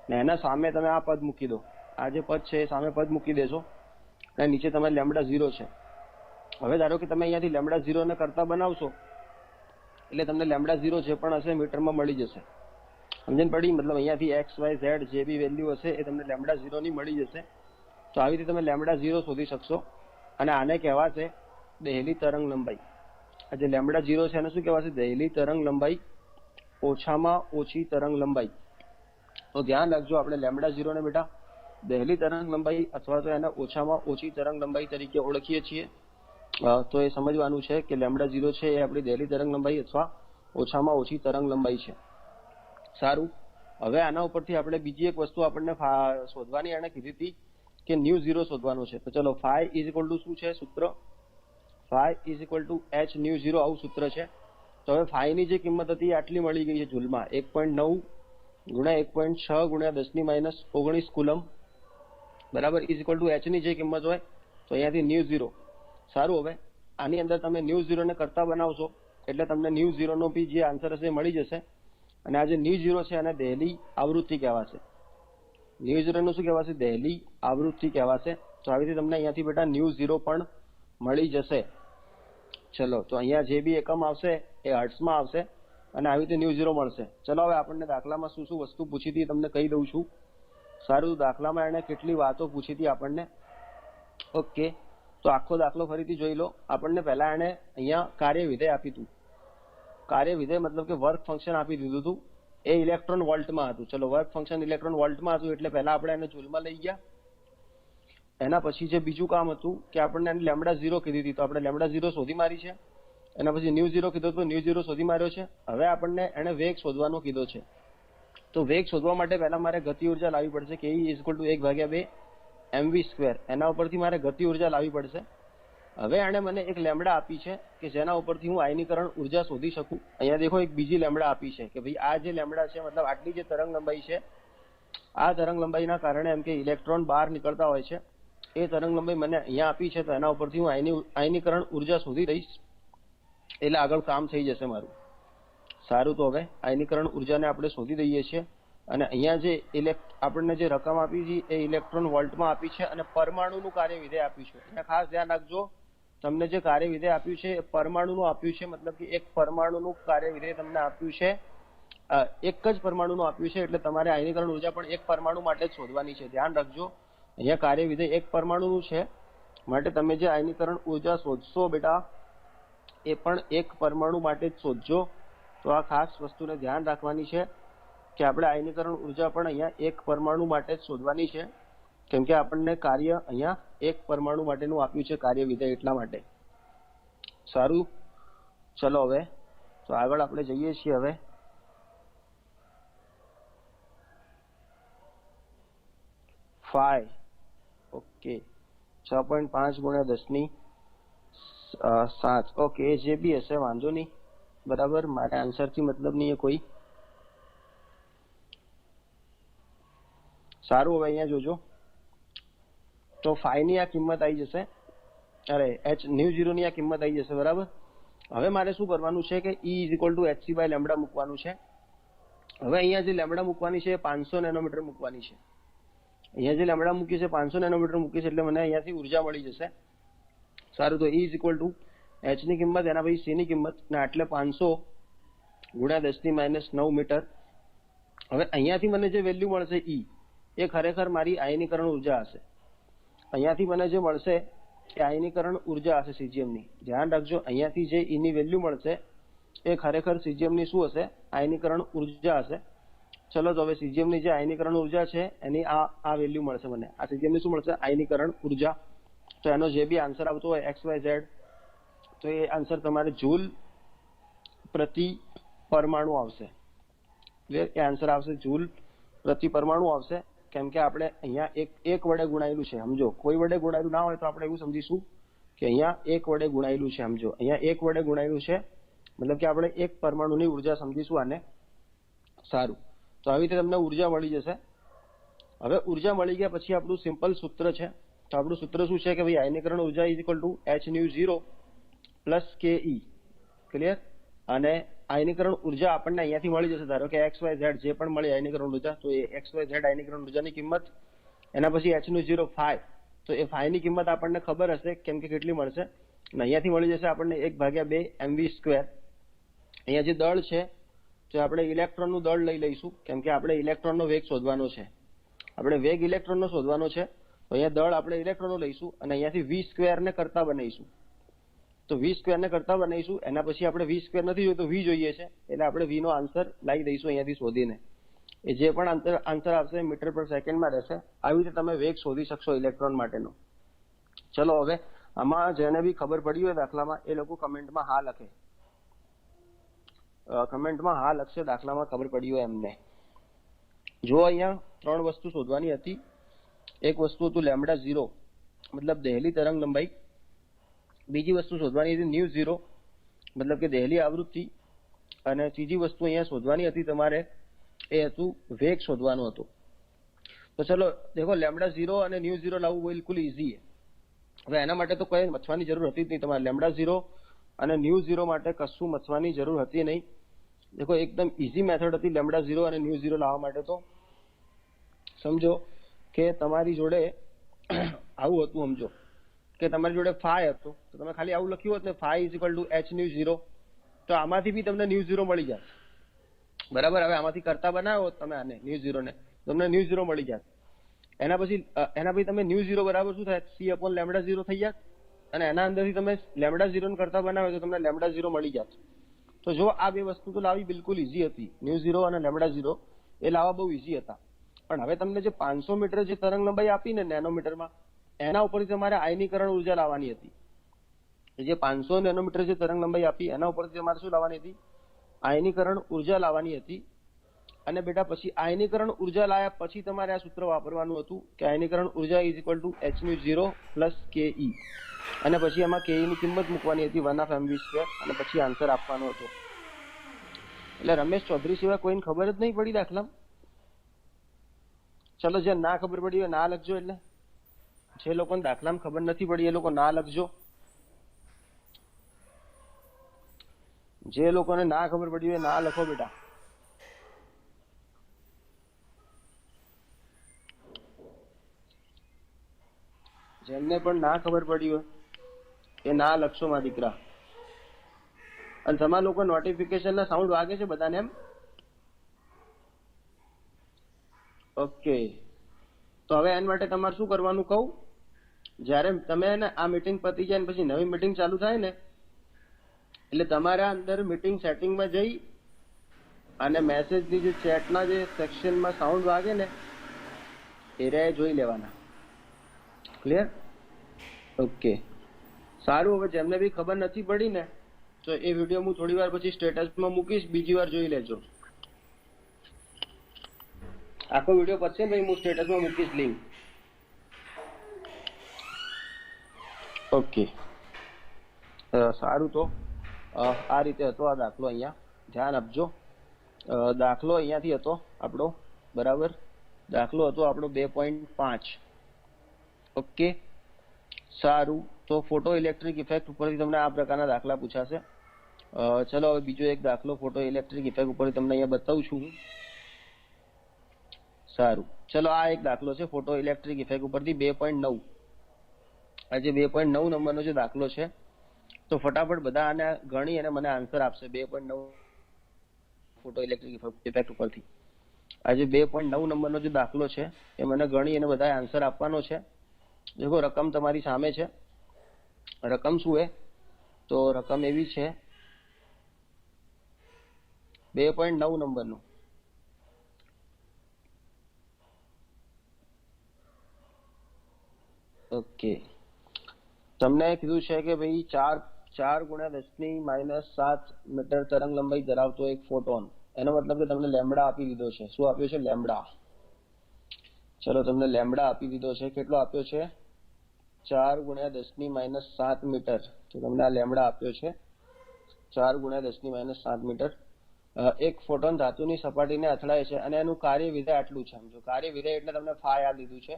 ને એના સામે તમે આ પદ મૂકી દો. આ જે પદ છે એ સામે પદ મૂકી દેશો, અને નીચે તમારે λ0 છે. હવે ધારો કે તમે અહીંયાથી λ0 ને કરતા બનાવશો એટલે તમને λ0 જે પણ હશે મીટરમાં મળી જશે. સમજણ પડી? મતલબ અહીંયાથી x, y, z જે બી વેલ્યુ હશે એ તમને λ0 ની મળી જશે. તો આવી રીતે તમે λ0 શોધી શકશો, અને આને કહેવાશે દહેલી તરંગ લંબાઈ. આ જે λ0 છે એને શું કહેવાશે? દહેલી તરંગ લંબાઈ, ઓછામાં ઓછી તરંગ લંબાઈ. તો ધ્યાન રાખજો, આપણે λ0 ને બેટા દહેલી તરંગ લંબાઈ અથવા તો એને ઓછામાં ઓછી તરંગ લંબાઈ તરીકે ઓળખીએ છીએ. તો એ સમજવાનું છે કે λ0 છે એ આપણી દહેલી તરંગ લંબાઈ અથવા ઓછામાં ઓછી તરંગ લંબાઈ છે. સારું, હવે આના ઉપરથી આપણે બીજી એક વસ્તુ આપણને શોધવાની એને કીધી હતી કે ν0 શોધવાનું છે. તો ચલો, ફાઈ ઇઝ ઇક્વલ ટુ શું છે સૂત્ર? Phi is equal to h ν0, આવું સૂત્ર છે. તો હવે ફાઈની જે કિંમત હતી આટલી મળી ગઈ છે જૂલમાં, 1.9 ગુણ્યા 1.6 ગુણ્યા 10-19 કુલમ, બરાબર, ઇઝ ઇક્વલ ટુ h ની જે કિંમત હોય તો અહીંયાથી ν0. સારું, હવે આની અંદર તમે ν0 ને કરતા બનાવશો એટલે તમને ν0 નો બી જે આન્સર હશે મળી જશે. અને આ જે ν0 છે એને દહેલી આવૃત્તિ કહેવાશે. ν0 નું શું કહેવાશે? દહેલી આવૃત્તિ કહેવાશે. તો આવી રીતે તમને અહીંયાથી બેટા ν0 પણ મળી જશે. ચલો, તો અહીંયા જે બી એકમ આવશે એ હર્ટ્ઝમાં આવશે, અને આવી રીતે ν0 મળશે. ચલો, હવે આપણને દાખલામાં શું શું વસ્તુ પૂછી હતી તમને કહી દઉં છું. સારું, દાખલામાં એને કેટલી વાતો પૂછી હતી આપણને. ઓકે, તો આખો દાખલો ફરીથી જોઈ લો. આપણને પહેલા એને અહીંયા કાર્ય વિધેય આપી હતું. કાર્ય વિધેય મતલબ કે વર્ક ફંક્શન આપી દીધું હતું. એ ઇલેક્ટ્રોન વોલ્ટમાં હતું. ચલો, વર્ક ફંક્શન ઇલેક્ટ્રોન વોલ્ટમાં હતું એટલે પહેલા આપણે એને જૂલમાં લઈ ગયા. એના પછી જે બીજું કામ હતું કે આપણને એને λ0 કીધી હતી, તો આપણે λ0 શોધી મારી છે. એના પછી ν0 કીધો તો ν0 શોધી માર્યો છે. હવે આપણને એને વેગ શોધવાનો કીધો છે. તો વેગ શોધવા માટે પહેલા મારે ગતિ ઉર્જા લાવવી પડશે કે E = 1/2 mv². એના ઉપરથી મારે ગતિ ઉર્જા લાવવી પડશે. હવે આણે મને એક લેમ્બડા આપી છે કે જેના ઉપરથી હું આયનીકરણ ઉર્જા શોધી શકું. અહીંયા દેખો એક બીજી લેમ્બડા આપી છે કે ભાઈ આ જે લેમ્બડા છે મતલબ આટલી જે તરંગ લંબાઈ છે, આ તરંગ લંબાઈના કારણે એમ કે ઇલેક્ટ્રોન બહાર નીકળતા હોય છે, એ તરંગ લંબાઈ મને અહીંયા આપી છે. તો એના ઉપરથી હું આયનીકરણ ઉર્જા શોધી રહીશ એટલે આગળ કામ થઈ જશે મારું. સારું, તો હવે આયનીકરણ ઉર્જાને આપણે શોધી દઈએ છીએ. અને અહીંયા જે આપણને જે રકમ આપી છે એ ઇલેક્ટ્રોન વોલ્ટમાં આપી છે, અને પરમાણુનું કાર્ય વિધેય આપ્યું છે. અહીંયા ખાસ ધ્યાન રાખજો, તમને જે કાર્ય વિધેય આપ્યું છે એ પરમાણુનું આપ્યું છે. મતલબ કે એક પરમાણુનું કાર્ય વિધેય તમને આપ્યું છે, એક જ પરમાણુનું આપ્યું છે, એટલે તમારે આયનીકરણ ઉર્જા પણ એક પરમાણુ માટે જ શોધવાની છે. ધ્યાન રાખજો, અહીંયા કાર્ય વિધેય એક પરમાણુનું છે, માટે તમે જે આયનીકરણ ઉર્જા શોધશો બેટા એ પણ એક પરમાણુ માટે જ શોધજો. તો આ ખાસ વસ્તુને ધ્યાન રાખવાની છે કે આપણે આયનીકરણ ઉર્જા પણ અહીંયા એક પરમાણુ માટે જ શોધવાની છે, કેમ કે આપણને કાર્ય અહીંયા એક પરમાણુ માટેનું આપ્યું છે કાર્ય વિધેય, એટલા માટે. સારું, ચલો હવે તો આગળ આપણે જઈએ છીએ હવે 5 ઓકે 6.5 ગુણ્યા 10⁷ ઓકે જે બી હશે વાંધો નહીં બરાબર મારે આન્સરથી મતલબ નહીં કોઈ સારું હવે અહીંયા જોજો તો 5 ની આ કિંમત આવી જશે અરે h0 ની આ કિંમત આવી જશે બરાબર હવે મારે શું કરવાનું છે કે E hc/λ મૂકવાનું છે હવે અહીંયા જે લેમ્બડા મૂકવાની છે 500 નેનોમીટર મૂકવાની છે અહીંયા જે લેમ્બડા મૂકી છે 500 નેનોમીટર મૂકી છે એટલે મને અહીંયાથી ઉર્જા મળી જશે સારું તો E h ની કિંમત એના પછી c ની કિંમત ને એટલે 500 ગુણ્યા 10⁻⁹ મીટર હવે અહીંયાથી મને જે વેલ્યુ મળશે E એ ખરેખર મારી આયનીકરણ ઉર્જા હશે અહીંયાથી મને જે મળશે એ આયનીકરણ ઉર્જા હશે સીજીએમની ધ્યાન રાખજો અહીંયાથી જે E ની વેલ્યુ મળશે એ ખરેખર સીજીએમની શું હશે આયનીકરણ ઉર્જા હશે ચલો તો હવે સીજીએમની જે આયનીકરણ ઉર્જા છે એની આ વેલ્યુ મળશે મને આ સીજીએમની શું મળશે આયનીકરણ ઉર્જા તો એનો જે બી આન્સર આવતો હોય XYZ તો એ આન્સર તમારે જૂલ પ્રતિ પરમાણુ આવશે ક્લિયર એ આન્સર આવશે જૂલ પ્રતિ પરમાણુ આવશે કેમ કે આપણે અહીંયા એક વડે ગુણાયેલું છે સમજો કોઈ વડે ગુણાયેલું ના હોય તો આપણે એવું સમજીશું કે અહીંયા એક વડે ગુણાયેલું છે સમજો અહીંયા એક વડે ગુણાયેલું છે મતલબ કે આપણે એક પરમાણુની ઉર્જા સમજીશું આને સારું તો આવી રીતે તમને ઉર્જા મળી જશે હવે ઉર્જા મળી ગયા પછી આપણું સિમ્પલ સૂત્ર છે તો આપણું સૂત્ર શું છે કે ભાઈ આયનીકરણ ઉર્જા h0 ke ક્લિયર અને આયનીકરણ ઉર્જા આપણને અહીંયાથી મળી જશે ધારો કે XYZ જે પણ મળી આયનીકરણ ઉર્જા તો એ XYZ આયનીકરણ ઉર્જાની કિંમત એના પછી h0 5 તો એ 5 ની કિંમત આપણને ખબર હશે કેમ કે કેટલી મળશે અને અહીંયાથી મળી જશે આપણને 1/2 mv². અહીંયા જે દળ છે તો આપણે ઇલેક્ટ્રોનનું દળ લઈ લઈશું કેમ કે આપણે ઇલેક્ટ્રોનનો વેગ શોધવાનો છે આપણે વેગ ઇલેક્ટ્રોનનો શોધવાનો છે તો અહીંયા દળ આપણે ઇલેક્ટ્રોનનો લઈશું અને અહીંયાથી v² ને કરતા બનાવીશું તો v² ને કરતા બનાવીશું એના પછી આપણે v² નથી જોઈતો v જોઈએ છે એટલે આપણે v નો આન્સર લાવી દઈશું અહીંયાથી શોધીને એ જે પણ આન્સર આવશે મીટર પર સેકન્ડમાં રહેશે આવી રીતે તમે વેગ શોધી શકશો ઇલેક્ટ્રોન માટેનો ચલો હવે આમાં જેને બી ખબર પડી હોય દાખલામાં એ લોકો કમેન્ટમાં હા લખે કમેન્ટમાં હા લખશે દાખલામાં ખબર પડી હોય એમને જો અહીંયા 3 વસ્તુ શોધવાની હતી એક વસ્તુ હતું λ0 મતલબ દહેલી તરંગ લંબાઈ બીજી વસ્તુ શોધવાની હતી ν0 મતલબ કે દહેલી આવૃત્તિ અને ત્રીજી વસ્તુ અહીંયા શોધવાની હતી તમારે એ હતું વેગ શોધવાનો હતો તો ચલો દેખો λ0 અને ν0 લાવવું બિલકુલ ઈઝી છે હવે એના માટે તો કોઈ મથવાની જરૂર હતી જ નહીં તમારે λ0 અને ν0 માટે કશું મથવાની જરૂર હતી નહીં દેખો એકદમ ઈઝી મેથડ હતી λ0 અને ν0 લાવવા માટે તો સમજો કે તમારી જોડે આવું હતું સમજો કે તમારી જોડે φ હતો તો તમે ખાલી આવું લખ્યું હોત ને φ h0 તો આમાંથી બી તમને ν0 મળી જાય બરાબર હવે આમાંથી કરતા બનાવો તમે આને ν0 ને તમને ν0 મળી જાય એના પછી તમે ν0 બરાબર શું થાય c/λ0 થઈ જાય અને એના અંદરથી તમે λ0 ને કરતા બનાવો તો તમને λ0 મળી જાય તો જો આ બે વસ્તુ તો લાવી બિલકુલ ઈઝી હતી ν0 અને λ0 એ લાવવા બહુ ઈઝી હતા પણ હવે તમને જે 500 મીટર જે તરંગ લંબાઈ આપી ને નેનોમીટરમાં એના ઉપરથી તમારે આયનીકરણ ઉર્જા લાવવાની હતી જે 500 નેનોમીટર જે તરંગ લંબાઈ આપી એના ઉપરથી તમારે શું લાવવાની હતી આયનીકરણ ઉર્જા લાવવાની હતી અને બેટા પછી આયનીકરણ ઉર્જા લાવ્યા પછી તમારે આ સૂત્ર વાપરવાનું હતું કે આયનીકરણ ઉર્જા h0 ke અને પછી એમાં ke ની કિંમત મૂકવાની હતી 1/mv² અને પછી આન્સર આપવાનો હતો એટલે રમેશ ચૌધરી સિવાય કોઈને ખબર જ નહીં પડી દાખલામાં ચલો જે ના ખબર પડી હોય ના લખજો એટલે જે લોકોને દાખલામાં ખબર નથી પડી એ લોકો ના લખજો જે લોકોને ના ખબર પડી હોય ના લખો બેટા જેમને પણ ના ખબર પડી હોય એ ના લખશો મારા દીકરા અને તમારા લોકો નોટિફિકેશન ના સાઉન્ડ વાગે છે બધાને એમ ઓકે તો હવે એના માટે તમારે શું કરવાનું કહું જ્યારે તમે ને આ મીટિંગ પતી જાય ને પછી નવી મીટિંગ ચાલુ થાય ને એટલે તમારા અંદર મીટિંગ સેટિંગમાં જઈ અને મેસેજની જે ચેટના જે સેક્શનમાં સાઉન્ડ વાગે ને એ રે જોઈ લેવાના ક્લિયર ઓકે સારું હવે જેમને બી ખબર નથી પડી ને તો એ વિડીયો હું થોડી વાર પછી સ્ટેટસમાં મૂકીશ, બીજી વાર જોઈ લેજો. આખો વિડીયો પતશે ને હું સ્ટેટસમાં મૂકીશ લિંક. ઓકે, સારું. તો આ રીતે હતો આ દાખલો. અહીંયા ધ્યાન આપજો. દાખલો અહીંયાથી હતો આપણો, બરાબર. દાખલો હતો આપણો 2.5. ઓકે, સારું. તો ફોટો ઇલેક્ટ્રિક ઇફેક્ટ ઉપરથી તમને આ પ્રકારના દાખલા પૂછાશે. ચલો હવે બીજો એક દાખલો ફોટો ઇલેક્ટ્રિક ઇફેક્ટ ઉપરથી તમને અહીંયા બતાવું છું. સારું, ચલો આ એક દાખલો છે ફોટો ઇલેક્ટ્રિક ઇફેક્ટ ઉપરથી 2.9. આ જે 2.9 નંબરનો જે દાખલો છે, તો ફટાફટ બધા આને ગણી અને મને આન્સર આપશે 2.9 ફોટો ઇલેક્ટ્રિક ઇફેક્ટ ઉપરથી. આ જે 2.9 નંબરનો જે દાખલો છે એ મને ગણી અને બધા આન્સર આપવાનો છે. દેખો, રકમ તમારી સામે છે. રકમ શું है? તો રકમ એવી છે 2.9 નંબરનું. ઓકે, તમને કીધું છે કે ભાઈ 4 ગુણ્યા 10⁻7 મીટર તરંગ લંબાઈ ધરાવતો એક ફોટોન. એનો મતલબ કે તમને લેમ્બડા આપી દીધો છે. શું આપ્યો છે? લેમ્બડા. ચલો, તમને લેમ્બડા આપી દીધો છે. કેટલો આપ્યો છે? 4 ગુણ્યા 10⁻7 મીટર. તો તમને આ લેમ્બડા આપ્યો છે 4 ગુણ્યા 10⁻7 મીટર. એક ફોટોન ધાતુની સપાટીને અથડાય છે અને એનું કાર્ય વિધેય આટલું છે. સમજો, કાર્ય વિધેય એટલે તમને ફાઈ આ દીધું છે.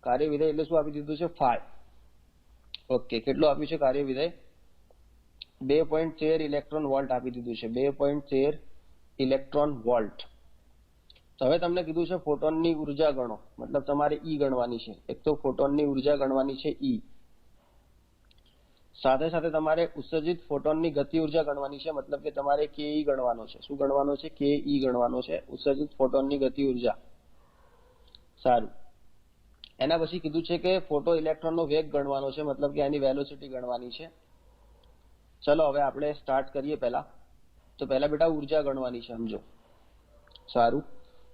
કાર્ય વિધેય એટલે શું આપી દીધું છે? ફાઈ. ઓકે, કેટલું આપ્યું છે કાર્ય વિધેય? 2.13 ઇલેક્ટ્રોન વોલ્ટ આપી દીધું છે. 2.13 ઇલેક્ટ્રોન વોલ્ટ. તો હવે તમને કીધું છે ફોટોનની ઉર્જા ગણો, મતલબ તમારે ઈ ગણવાની છે. એક તો ફોટોનની ઉર્જા ગણવાની છે ઈ, સાથે સાથે તમારે ઉત્સર્જિત ફોટોનની ગતિ ઉર્જા ગણવાની છે, મતલબ કે તમારે કેઈ ગણવાનો છે. શું ગણવાનો છે? કેઈ ગણવાનો છે, ઉત્સર્જિત ફોટોનની ગતિ ઉર્જા. સારું. એના પછી કીધું છે કે ફોટો ઇલેક્ટ્રોનનો વેગ ગણવાનો છે, મતલબ કે એની વેલોસિટી ગણવાની છે. ચલો હવે આપણે સ્ટાર્ટ કરીએ. તો પહેલા બેટા ઉર્જા ગણવાની છે, સમજો. સારું,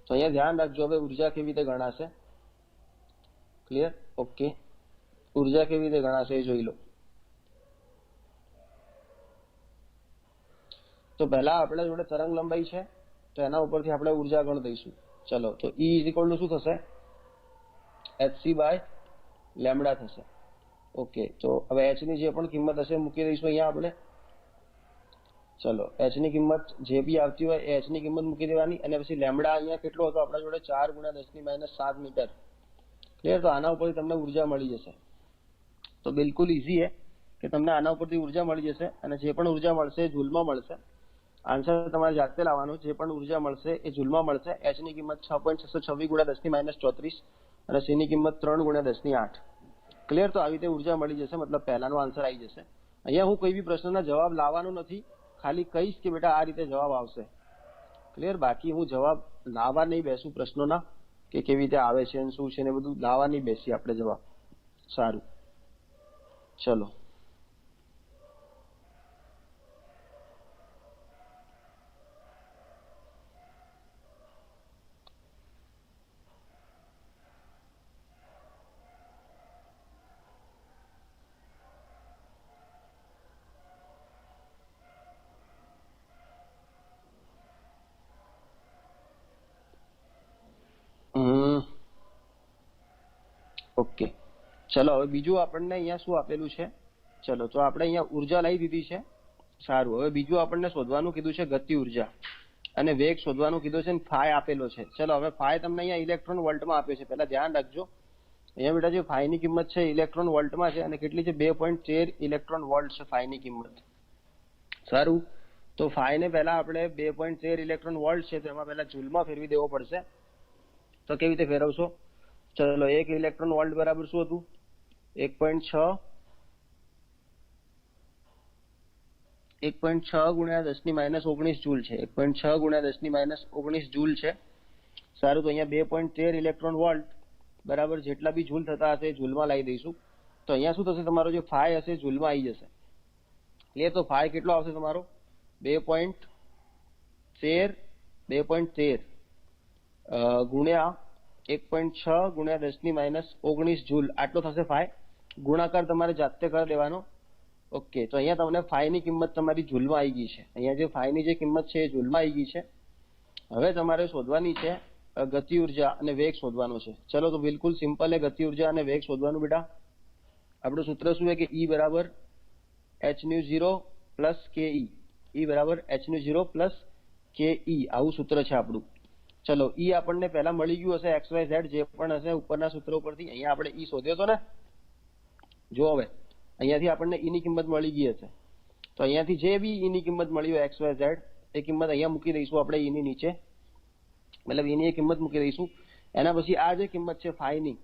તો અહીંયા ધ્યાન રાખજો. હવે ઉર્જા કેવી રીતે ગણાશે? ક્લિયર? ઓકે, ઉર્જા કેવી રીતે ગણાશે એ જોઈ લો. તો પહેલા આપણા જોડે તરંગ લંબાઈ છે, તો એના ઉપરથી આપણે ઉર્જા ગણ દઈશું. ચલો, તો E = શું થશે? hc/લેમ્બડા થશે. ઓકે, તો હવે h ની જે પણ કિંમત હશે મૂકી દઈશું અહીંયા આપણે. ચલો, h ની કિંમત જે બી આવતી હોય એ h ની કિંમત મૂકી દેવાની. અને પછી લેમ્બડા અહીંયા કેટલો હતો આપણા જોડે? 4 ગુણ્યા 10⁻7 મીટર. ક્લિયર? તો આના ઉપરથી તમને ઉર્જા મળી જશે. તો બિલકુલ ઈઝી છે કે તમને આના ઉપરથી ઉર્જા મળી જશે. અને જે પણ ઉર્જા મળશે એ જૂલમાં મળશે. આન્સર તમારે જાતે લાવવાનો. જે પણ ઉર્જા મળશે એ જૂલમાં મળશે. h ની કિંમત 6.626 ગુણ્યા 10⁻34 અને c ની કિંમત 3 ગુણ્યા 10⁸. ક્લિયર? તો આવી રીતે ઉર્જા મળી જશે, મતલબ પહેલાનો આન્સર આવી જશે. અહીંયા હું કોઈ બી પ્રશ્નના જવાબ લાવવાનો નથી, ખાલી કહીશ કે બેટા આ રીતે જવાબ આવશે. ક્લિયર? બાકી હું જવાબ લાવવા નહીં બેસું પ્રશ્નોના, કે કેવી રીતે આવે છે અને શું છે ને બધું લાવવા નહીં બેસી આપણે જવાબ. સારું, ચલો. ઓકે, ચલો હવે બીજું આપણને અહીંયા શું આપેલું છે? ચલો, તો આપણે અહીંયા ઉર્જા લઈ દીધી છે. સારું, હવે બીજું આપણને શોધવાનું કીધું છે ગતિ ઉર્જા, અને વેગ શોધવાનું કીધું છે. ફાઈ આપેલો છે. ચલો, હવે ફાઈ તમને અહીંયા ઇલેક્ટ્રોન વોલ્ટમાં આપ્યો છે. પહેલા ધ્યાન રાખજો, અહીંયા બેટા જે ફાઈની કિંમત છે ઇલેક્ટ્રોન વોલ્ટમાં છે. અને કેટલી છે? 2.13 ઇલેક્ટ્રોન વોલ્ટ છે ફાઈની કિંમત. સારું, તો ફાઈને પહેલા આપણે 2.13 ઇલેક્ટ્રોન વોલ્ટ છે, તો એમાં પહેલા જૂલમાં ફેરવી દેવો પડશે. તો કેવી રીતે ફેરવશો? ચલો, 1 ઇલેક્ટ્રોન વોલ્ટ બરાબર શું હતું? 1.6 ગુણ્યા 10⁻19 જૂલ છે. 1.6 ગુણ્યા 10⁻19 જૂલ છે. સારું, તો અહીંયા 2.13 ઇલેક્ટ્રોન વોલ્ટ બરાબર જેટલા બી જૂલ થતા હશે એ જૂલમાં લાવી દઈશું. તો અહીંયા શું થશે? તમારો જે ફાઈ હશે જૂલમાં આવી જશે. ક્લિયર? તો ફાઈ કેટલો આવશે તમારો? 2.13 ગુણ્યા 1.6 ગુણ્યા 10⁻19 જૂલ, આટલો થશે ફાઈ. ગુણાકાર તમારે જાતે કરી દેવાનો. ઓકે, તો અહીંયા તમને ફાઈની કિંમત તમારી જૂલમાં આવી ગઈ છે. અહીંયા જે ફાઈની જે કિંમત છે એ જૂલમાં આવી ગઈ છે. હવે તમારે શોધવાની છે ગતિ ઉર્જા અને વેગ શોધવાનો છે. ચલો તો બિલકુલ સિમ્પલ છે ગતિ ઉર્જા અને વેગ શોધવાનું બેટા. આપણું સૂત્ર શું છે કે E બરાબર h0 પ્લસ ke. E બરાબર h0 પ્લસ ke. આવું સૂત્ર છે આપણું. ચલો E આપણને પહેલા મળી ગયું હશે XYZ જે પણ હશે ઉપરના સૂત્ર ઉપરથી. અહીંયા આપણે E શોધ્યો હતો ને, જો હવે અહીંયાથી આપણને E ની કિંમત મળી ગઈ હશે. તો અહીંયાથી જે બી E ની કિંમત મળી હોય XYZ એ કિંમત અહીંયા મૂકી દઈશું આપણે E ની નીચે, મતલબ E ની એ કિંમત મૂકી દઈશું. એના પછી આ જે કિંમત છે ફાઈની,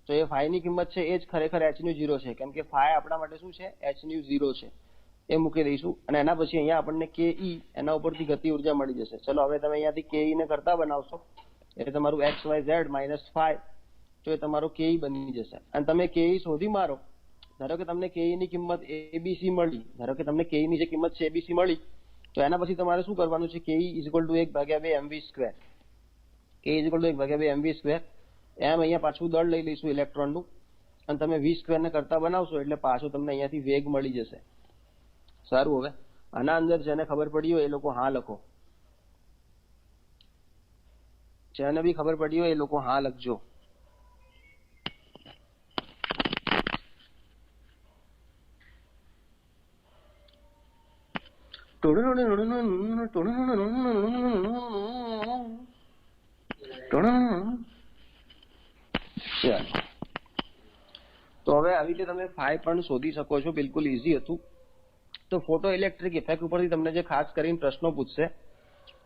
તો એ ફાઈની કિંમત છે એ જ ખરેખર h0 છે, કેમ કે ફાઈ આપણા માટે શું છે h0 છે, એ મૂકી દઈશું. અને એના પછી અહીંયા આપણને ke એના ઉપરથી ગતિ ઉર્જા મળી જશે. ચલો હવે તમે અહીંયાથી ke ને કરતા બનાવશો એટલે તમારું XYZ માઇનસ ફાઈ, તો એ તમારો ke બની જશે. અને તમે ke શોધી મારો, ધારો કે તમને ke ની કિંમત ABC મળી, ધારો કે તમને ke ની જે કિંમત છે ABC મળી, તો એના પછી તમારે શું કરવાનું છે ke = 1/2 mv². ke = 1/2 mv². એમ અહીંયા પાછું દળ લઈ લઈશું ઇલેક્ટ્રોનનું, અને તમે v² ને કરતા બનાવશો એટલે પાછું તમને અહીંયાથી વેગ મળી જશે. સારું, હવે આના અંદર જેને ખબર પડી હોય એ લોકો હા લખો, જેને બી ખબર પડી હોય એ લોકો હા લખજો. તો હવે આવી રીતે તમે ફાઈ પણ શોધી શકો છો, બિલકુલ ઈઝી હતું. તો ફોટો ઇલેક્ટ્રિક ઇફેક્ટ ઉપરથી તમને જે ખાસ કરીને પ્રશ્નો પૂછશે,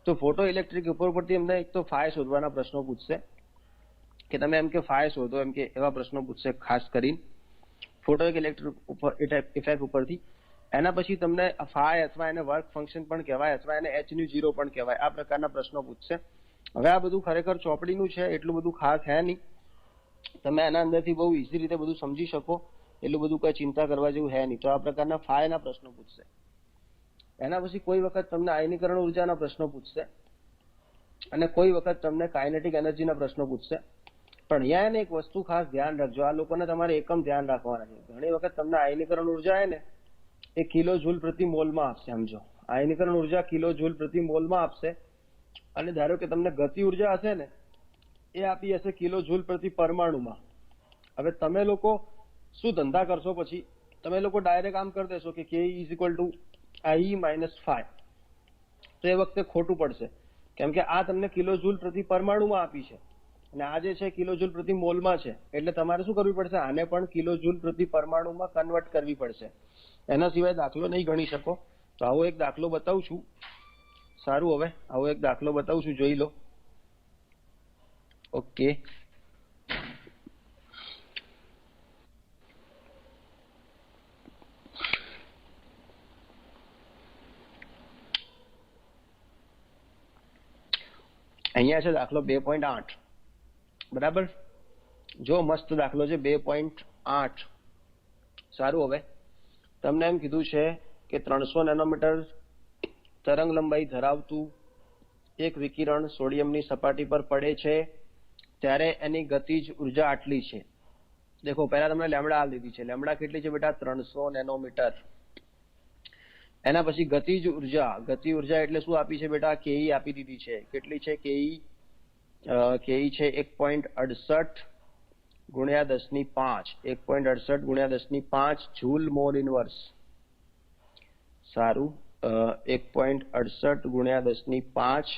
તો ફોટો ઇલેક્ટ્રિક ઉપરથી અમને એક તો ફાઈ શોધવાના પ્રશ્નો પૂછશે કે તમે એમ કે ફાઈ શોધો, એમ કે એવા પ્રશ્નો પૂછશે ખાસ કરીને ફોટો ઇલેક્ટ્રિક ઇફેક્ટ ઉપરથી. એના પછી તમને ફાઈ અથવા એને વર્ક ફંક્શન પણ કહેવાય અથવા એને h0 પણ કહેવાય, આ પ્રકારના પ્રશ્નો પૂછશે. હવે આ બધું ખરેખર ચોપડીનું છે, એટલું બધું ખાસ હે નહીં, તમે એના અંદરથી બહુ ઈઝી રીતે બધું સમજી શકો એટલું બધું કઈ ચિંતા કરવા જેવું હે નહીં. તો આ પ્રકારના ફાઈના પ્રશ્નો પૂછશે. એના પછી કોઈ વખત તમને આયનીકરણ ઉર્જાના પ્રશ્નો પૂછશે અને કોઈ વખત તમને કાઇનેટિક એનર્જીના પ્રશ્નો પૂછશે. પણ અહીંયા એને એક વસ્તુ ખાસ ધ્યાન રાખજો, આ લોકોને તમારે એકમ ધ્યાન રાખવાના છે. ઘણી વખત તમને આયનીકરણ ઉર્જા હે ને એ કિલો જૂલ પ્રતિ મોલમાં આપશે, સમજો. આયનીકરણ ઉર્જા કિલો જૂલ પ્રતિ મોલમાં આપશે, અને ધારો કે તમને ગતિ ઉર્જા હશે ને એ આપી હશે કિલો જૂલ પ્રતિ પરમાણુમાં. હવે તમે લોકો શું ધંધા કરશો, પછી તમે લોકો ડાયરેક્ટ આમ કરી દેશો કે ke = IE - 5, તો એ વખતે ખોટું પડશે, કેમ કે આ તમને કિલો જૂલ પ્રતિ પરમાણુમાં આપી છે અને આ જે છે કિલો જૂલ પ્રતિ મોલમાં છે, એટલે તમારે શું કરવું પડશે, આને પણ કિલો જૂલ પ્રતિ પરમાણુમાં કન્વર્ટ કરવી પડશે. એના સિવાય દાખલો નહીં ગણી શકો. તો આવો એક દાખલો બતાવું છું. સારું, હવે આવો એક દાખલો બતાવું છું, જોઈ લો. ઓકે, અહીંયા છે દાખલો 2.8, બરાબર. જો મસ્ત દાખલો છે 2.8. સારું, હવે તમને એમ કીધું છે કે 300 નેનોમીટર તરંગ લંબાઈ ધરાવતું એક વિકિરણ સોડિયમની સપાટી પર પડે છે ત્યારે એની ગતિજ ઉર્જા આટલી છે. દેખો, પહેલા તમને લેમડા આપી દીધી છે. લેમડા કેટલી છે બેટા? 300 નેનોમીટર. એના પછી ગતિજ ઉર્જા, ગતિ ઉર્જા એટલે શું આપી છે બેટા? ke આપી દીધી છે. કેટલી છે ke? ke છે 1.68 ગુણ્યા 10⁵. 1.68 ગુણ્યા 10⁵ જૂલ મોલ ઇનવર્સ. સારું, 1.68 ગુણ્યા 10⁵,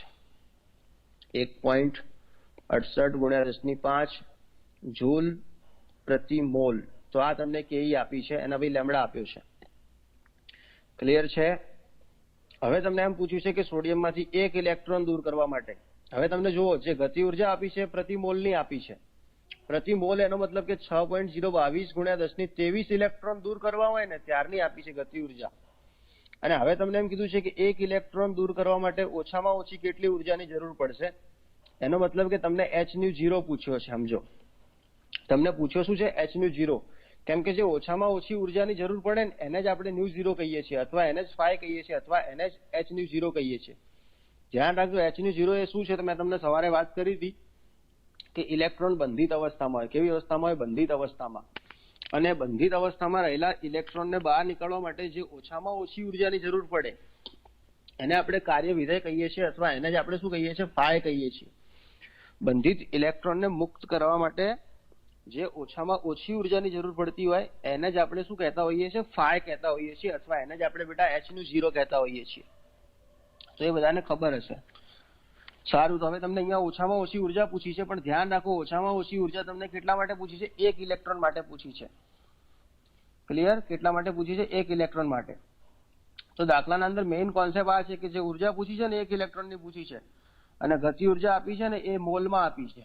1.68 ગુણ્યા 10⁵ જૂલ પ્રતિ મોલ. તો આ તમને ke આપી છે, એના ભાઈ લેમડા આપ્યો છે. ક્લિયર છે? હવે તમને એમ પૂછ્યું છે કે સોડિયમમાંથી એક ઇલેક્ટ્રોન દૂર કરવા માટે, હવે તમને જુઓ જે ગતિ ઉર્જા આપી છે પ્રતિ મોલની આપી છે. પ્રતિ મોલ એનો મતલબ કે 6.022 ગુણ્યા 10⁻23 ઇલેક્ટ્રોન દૂર કરવા હોય ને ત્યારની આપી છે ગતિ ઉર્જા. અને હવે તમને એમ કીધું છે કે એક ઇલેક્ટ્રોન દૂર કરવા માટે ઓછામાં ઓછી કેટલી ઉર્જાની જરૂર પડશે. એનો મતલબ કે તમને h0 પૂછ્યો છે, સમજો. તમને પૂછ્યો શું છે? h0. કેમ કે જે ઓછામાં ઓછી ઉર્જાની જરૂર પડે ને એને જ આપણે ν0 કહીએ છીએ, અથવા એને જ φ કહીએ છીએ, અથવા એને જ h0 કહીએ છીએ. ધ્યાન રાખજો, h0 એ શું છે? તો મેં તમને સવારે વાત કરી હતી કે ઇલેક્ટ્રોન બંધિત અવસ્થામાં હોય. કેવી અવસ્થામાં હોય? બંધિત અવસ્થામાં. અને બંધિત અવસ્થામાં રહેલા ઇલેક્ટ્રોનને બહાર નીકળવા માટે જે ઓછામાં ઓછી ઉર્જાની જરૂર પડે એને આપણે કાર્ય વિધેય કહીએ છીએ, અથવા એને જ આપણે શું કહીએ છીએ, ફાય કહીએ છીએ. બંધિત ઇલેક્ટ્રોનને મુક્ત કરવા માટે જે ઓછામાં ઓછી ઉર્જાની જરૂર પડતી હોય એને જ આપણે શું કહેતા હોઈએ છીએ, ફાય કહેતા હોઈએ છીએ, અથવા એને જ આપણે બેટા H0 કહેતા હોઈએ છીએ. તો એ બધાને ખબર હશે. સારું, તો હવે તમને અહીંયા ઓછામાં ઓછી ઉર્જા પૂછી છે, પણ ધ્યાન રાખો ઓછામાં ઓછી ઉર્જા તમને કેટલા માટે પૂછી છે, એક ઇલેક્ટ્રોન માટે પૂછી છે. ક્લિયર? કેટલા માટે પૂછી છે? એક ઇલેક્ટ્રોન માટે. તો દાખલાના અંદર મેઇન કોન્સેપ્ટ આ છે કે જે ઉર્જા પૂછી છે ને એક ઇલેક્ટ્રોનની પૂછી છે, અને ગતિ ઉર્જા આપી છે ને એ મોલમાં આપી છે.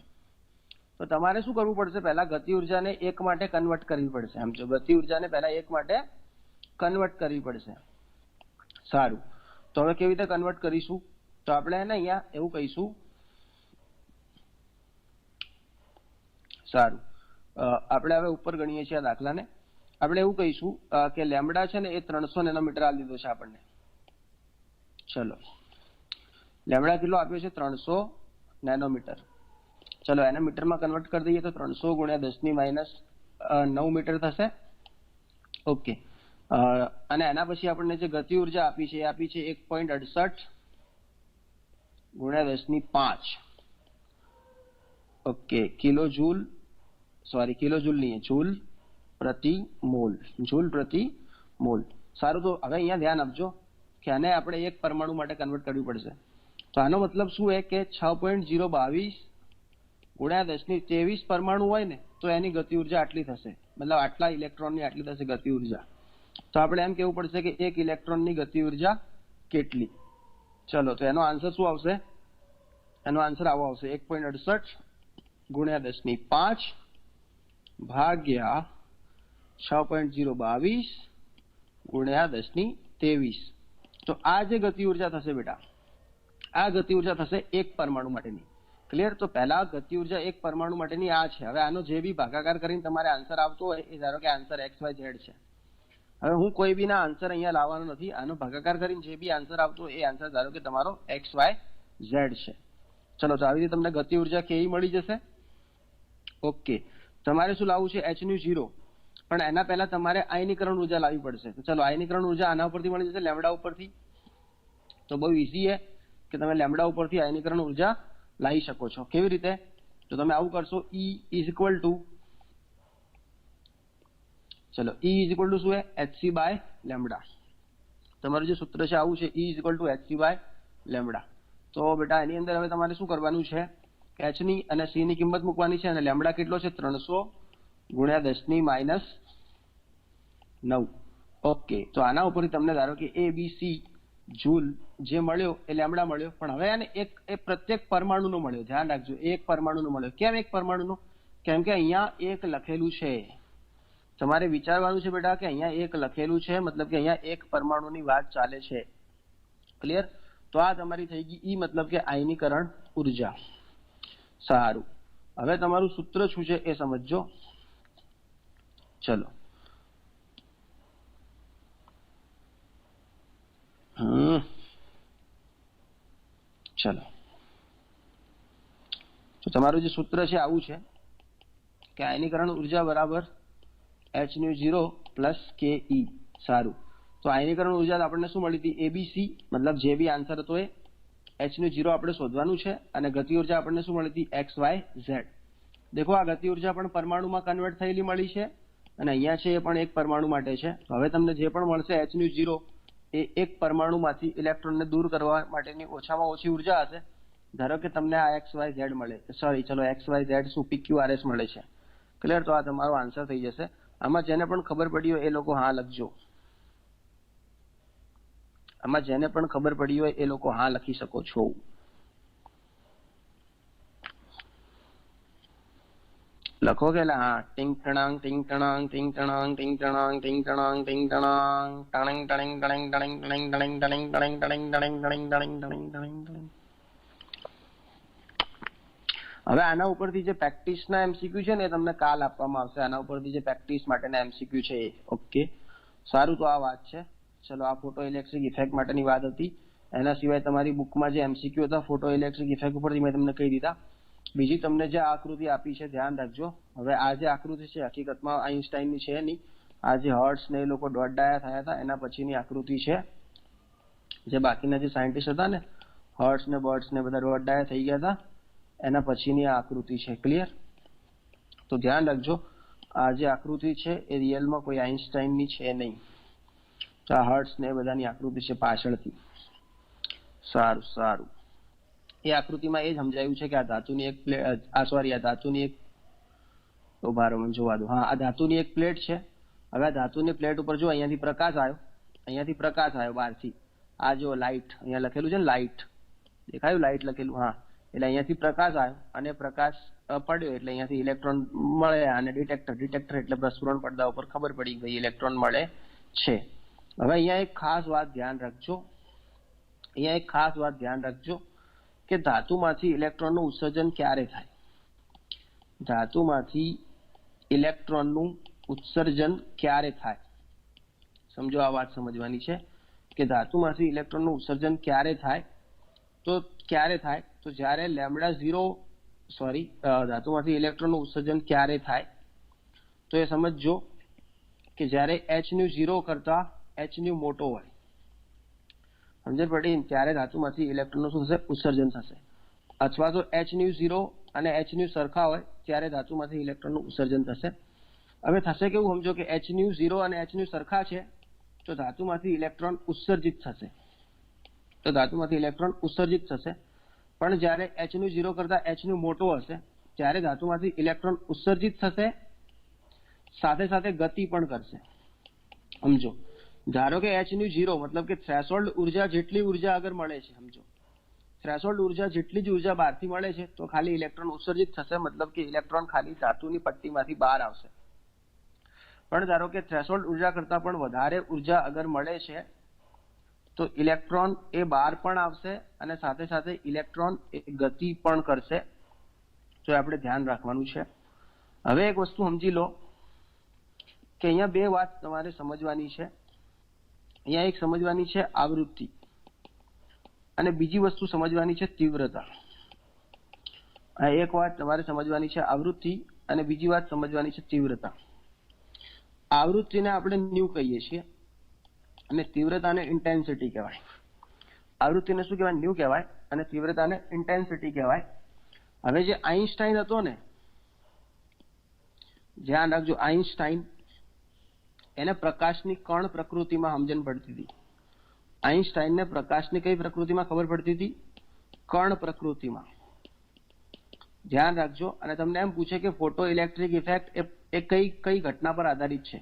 તો તમારે શું કરવું પડશે, પહેલા ગતિ ઉર્જાને એક માટે કન્વર્ટ કરવી પડશે. સમજો, ગતિ ઉર્જાને પહેલા એક માટે કન્વર્ટ કરવી પડશે. સારું, તો હવે કેવી રીતે કન્વર્ટ કરીશું? તો આપણે એને અહીંયા એવું કહીશું. સારું, આપણે હવે ઉપર ગણીએ છીએ આ દાખલાને. આપણે એવું કહીશું કે લેમ્બડા છે ને એ 300 નેનોમીટર આપી દીધો છે આપણને. ચલો, લેમ્બડા કેટલો આપ્યો છે? 300 નેનોમીટર. ચલો, એને મીટરમાં કન્વર્ટ કરી દઈએ તો 300 ગુણ્યા 10⁻9 મીટર થશે. ઓકે, અને એના પછી આપણને જે ગતિ ઉર્જા આપી છે એ આપી છે 1.68 ગુણ્યા 10⁵. ઓકે, કિલો જૂલ નહીં, જૂલ પ્રતિ મોલ. જૂલ પ્રતિ મોલ. સારું, તો હવે અહીંયા ધ્યાન આપજો કે આને આપણે એક પરમાણુ માટે કન્વર્ટ કરવી પડશે. તો આનો મતલબ શું છે કે 6.022 ગુણ્યા 10⁻23 પરમાણુ હોય ને તો એની ગતિ ઉર્જા આટલી થશે, મતલબ આટલા ઇલેક્ટ્રોનની આટલી થશે ગતિ ઉર્જા. તો આપણે એમ કેવું પડશે કે એક ઇલેક્ટ્રોનની ગતિ ઉર્જા કેટલી. ચલો, તો એનો આન્સર શું આવશે? એનો આન્સર આવો આવશે, 1.68 ગુણ્યા 10⁵ ભાગ્યા 6.022 ગુણ્યા 10⁻23. તો આ જે ગતિ ઉર્જા થશે બેટા, આ ગતિ ઉર્જા થશે એક પરમાણુ માટેની. ક્લિયર? તો પહેલા ગતિ ઉર્જા એક પરમાણુ માટેની આ છે. હવે આનો જે બી ભાગાકાર કરીને તમારે આન્સર આવતો હોય એ ધારો કે આન્સર XYZ છે. હવે હું કોઈ બી ના આન્સર અહીંયા લાવવાનો નથી. આનો ભાગાકાર કરીને જે બી આન્સર આવતો હોય એ આન્સર ધારો કે તમારો XYZ છે. ચલો, તો આવી રીતે તમને ગતિ ઉર્જા કેવી મળી જશે. ઓકે, તમારે શું લાવવું છે? H0, પણ એના પહેલા તમારે આયનીકરણ ઉર્જા લાવવી પડશે. તો ચલો, આયનીકરણ ઉર્જા આના ઉપરથી મળી જશે, લેમ્બડા ઉપરથી. તો બહુ ઈઝી છે કે તમે લેમ્બડા ઉપરથી આયનીકરણ ઉર્જા લાવી શકો છો. કેવી રીતે? તો તમે આવું કરશો, E ઇઝ ઇક્વલ ટુ, ચલો, E ઇઝ ઇક્વલ ટુ શું છે? Hc by lambda. તમારું જે સૂત્ર છે આવું છે, E is equal to Hc by lambda. તો બેટા એની અંદર હવે તમારે શું કરવાનું છે? H ની અને C ની કિંમત મૂકવાની છે, અને લેમ્બડા કેટલો છે? 300 ગુણ્યા 10⁻9. ઓકે, તો આના ઉપરથી તમને ધારો કે ABC જૂલ જે મળ્યો એ લેમ્બડા મળ્યો, પણ હવે આને એ પ્રત્યેક પરમાણુનો મળ્યો. ધ્યાન રાખજો, એક પરમાણુનો મળ્યો. કેમ એક પરમાણુનો? કેમ કે અહીંયા એક લખેલું છે. તમારે વિચારવાનું છે બેટા કે અહીંયા એક લખેલું છે, મતલબ કે અહીંયા એક પરમાણુની વાત ચાલે છે. ક્લિયર? તો આ તમારી થઈ ગઈ ઈ, મતલબ કે આયનીકરણ ઉર્જા. સારું, હવે તમારું સૂત્ર શું છે એ સમજજો. ચલો, ચલો, તો તમારું જે સૂત્ર છે આવું છે કે આયનીકરણ ઉર્જા બરાબર H0 પ્લસ KE. સારું, તો આયનીકરણ ઉર્જા આપણને શું મળી હતી? ABC, મતલબ જે બી આન્સર હતો એ. H0 આપણે શોધવાનું છે, અને ગતિ ઉર્જા આપણને શું મળી હતી? XYZ. દેખો, આ ગતિ ઉર્જા પણ પરમાણુમાં કન્વર્ટ થયેલી મળી છે, અને અહીંયા છે એ પણ એક પરમાણુ માટે છે. હવે તમને જે પણ મળશે H0 એ એક પરમાણુમાંથી ઇલેક્ટ્રોનને દૂર કરવા માટેની ઓછામાં ઓછી ઉર્જા હશે. ધારો કે તમને આ XYZ મળે, સોરી, ચલો, XYZ શું PQRS મળે છે. ક્લિયર? તો આ તમારો આન્સર થઈ જશે. આમાં જેને પણ ખબર પડી હોય એ લોકો હા લખજો. આમાં જેને પણ ખબર પડી હોય એ લોકો હા લખી શકો છો. લખો કે હા. ટિંગ ટણાંગ ટિંગ ટણાંગ ટિંગ ટણાંગ ટિંગ ટણાંગ ટિંગ ટણાંગ ટિંગ ટણાંગ ટણિંગ ટણિંગ ટણિંગ ટણિંગ ટણિંગ ટણિંગ ટણિંગ ટણિંગ ટણિંગ ટણિંગ ટણિંગ ટણિંગ ટણિંગ ટણિંગ ટણિંગ. હવે આના ઉપરથી જે પ્રેક્ટિસના MCQ છે ને એ તમને કાલ આપવામાં આવશે. આના ઉપરથી જે પ્રેક્ટિસ માટેના MCQ છે એ. ઓકે, સારું, તો આ વાત છે. ચલો, આ ફોટો ઇલેક્ટ્રિક ઇફેક્ટ માટેની વાત હતી. એના સિવાય તમારી બુકમાં જે MCQ હતા ફોટો ઇલેક્ટ્રિક ઇફેક્ટ ઉપરથી મેં તમને કહી દીધા. બીજી તમને જે આકૃતિ આપી છે ધ્યાન રાખજો. હવે આ જે આકૃતિ છે હકીકતમાં આઈન્સ્ટાઈનની છે નહીં. આ જે હર્ટ્ઝ ને એ લોકો ડોટ ડાયા થયા હતા એના પછીની આકૃતિ છે. જે બાકીના જે સાયન્ટિસ્ટ હતા ને હર્ટ્ઝ ને બર્ડ્સ ને બધા ડોટ ડાયા થઈ ગયા હતા એના પછીની આ આકૃતિ છે. ક્લિયર? તો ધ્યાન રાખજો આ જે આકૃતિ છે એ રિયલમાં કોઈ આઈન્સ્ટાઈનની છે નહીં. તો આ હર્ટ્ઝ ને બધાની આકૃતિ છે પાછળથી. સારું સારું. એ આકૃતિમાં એ સમજાયું છે કે આ ધાતુની એક પ્લેટ આ ધાતુની એક ઉભારો મને જોવા દો. હા, આ ધાતુની એક પ્લેટ છે. હવે આ ધાતુની પ્લેટ ઉપર જો અહીંયાથી પ્રકાશ આવ્યો બહારથી. આ જો લાઇટ અહીંયા લખેલું છે ને, લાઇટ દેખાયું? લાઇટ લખેલું. હા, એટલે અહીંયાથી પ્રકાશ આવ્યો અને પ્રકાશ પડ્યો એટલે અહીંયાથી ઇલેક્ટ્રોન મળે અને ડિટેક્ટર એટલે પ્રસરણ પડદા ઉપર ખબર પડી ગઈ ઇલેક્ટ્રોન મળે છે. હવે અહીંયા એક ખાસ વાત ધ્યાન રાખજો કે ધાતુમાંથી ઇલેક્ટ્રોનનું ઉત્સર્જન ક્યારે થાય? ધાતુમાંથી ઇલેક્ટ્રોનનું ઉત્સર્જન ક્યારે થાય? સમજો, આ વાત સમજવાની છે કે ધાતુમાંથી ઇલેક્ટ્રોનનું ઉત્સર્જન ક્યારે થાય? તો જ્યારે ધાતુમાંથી ઇલેક્ટ્રોનનું ઉત્સર્જન ક્યારે થાય તો એ સમજજો કે જ્યારે hν 0 કરતા hν મોટો હોય. સમજણ પડી? ત્યારે ધાતુમાંથી ઇલેક્ટ્રોનનું શું થશે? ઉત્સર્જન થશે. અથવા તો hν 0 અને hν સરખા હોય ત્યારે ધાતુમાંથી ઇલેક્ટ્રોનનું ઉત્સર્જન થશે. હવે થશે કેવું? સમજો કે hν 0 અને hν સરખા છે તો ધાતુમાંથી ઇલેક્ટ્રોન ઉત્સર્જિત થશે. પણ જ્યારે hν 0 કરતા hν મોટો હશે ત્યારે ધાતુમાંથી ઇલેક્ટ્રોન ઉત્સર્જિત થશે, સાથે સાથે ગતિ પણ કરશે. સમજો, ધારો કે hν 0 મતલબ કે થ્રેશોલ્ડ ઉર્જા જેટલી ઉર્જા અગર મળે છે, સમજો થ્રેશોલ્ડ ઉર્જા જેટલી જ ઉર્જા બહારથી મળે છે તો ખાલી ઇલેક્ટ્રોન ઉત્સર્જિત થશે, મતલબ કે ઇલેક્ટ્રોન ખાલી ધાતુની પટ્ટીમાંથી બહાર આવશે. પણ ધારો કે થ્રેશોલ્ડ ઉર્જા કરતાં પણ વધારે ઉર્જા અગર મળે છે તો ઇલેક્ટ્રોન એ બહાર પણ આવશે અને સાથે સાથે ઇલેક્ટ્રોન એ ગતિ પણ કરશે. તો આપણે ધ્યાન રાખવાનું છે. હવે એક વસ્તુ સમજી લો કે અહીંયા બે વાત તમારે સમજવાની છે. અહીંયા એક સમજવાની છે આવૃત્તિ અને બીજી વસ્તુ સમજવાની છે તીવ્રતા. એક વાત તમારે સમજવાની છે આવૃત્તિ અને બીજી વાત સમજવાની છે તીવ્રતા. આવૃત્તિને આપણે ન્યુ કહીએ છીએ અને તીવ્રતાને ઇન્ટેન્સિટી કહેવાય. આવૃત્તિને શું કહેવાય? ન્યુ કહેવાય અને તીવ્રતાને ઇન્ટેન્સિટી કહેવાય. હવે જે આઈન્સ્ટાઈન હતો ને, ધ્યાન રાખજો, આઈન્સ્ટાઈન એને પ્રકાશની કણ પ્રકૃતિમાં સમજણ પડતી હતી. આઈન્સ્ટાઈનને પ્રકાશની કઈ પ્રકૃતિમાં ખબર પડતી હતી? કણ પ્રકૃતિમાં. ધ્યાન રાખજો. અને તમને એમ પૂછે કે ફોટો ઇલેક્ટ્રિક ઇફેક્ટ એ કઈ ઘટના પર આધારિત છે?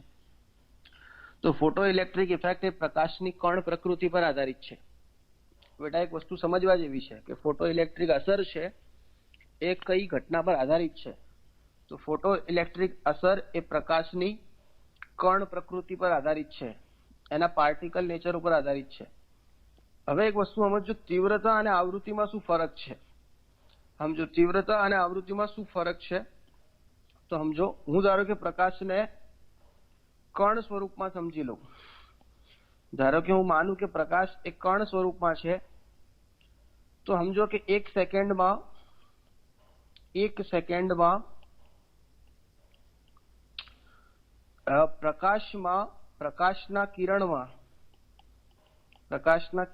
તો ફોટો ઇલેક્ટ્રિક ઇફેક્ટ એ પ્રકાશની કણ પ્રકૃતિ પર આધારિત છે. બેટા એક વસ્તુ સમજવા જેવી છે કે ફોટો ઇલેક્ટ્રિક અસર છે એ કઈ ઘટના પર આધારિત છે? તો ફોટો ઇલેક્ટ્રિક અસર એ પ્રકાશની કણ પ્રકૃતિ પર આધારિત છે, એના પાર્ટિકલ નેચર ઉપર આધારિત છે. હવે એક વસ્તુ સમજો, તીવ્રતા અને આવૃત્તિમાં શું ફરક છે? સમજો, તીવ્રતા અને આવૃત્તિમાં શું ફરક છે તો સમજો, હું ધારો કે પ્રકાશને કણ સ્વરૂપમાં સમજી લઉં. ધારો કે હું માનું કે પ્રકાશ એ કણ સ્વરૂપમાં છે તો સમજો કે એક સેકન્ડમાં પ્રકાશના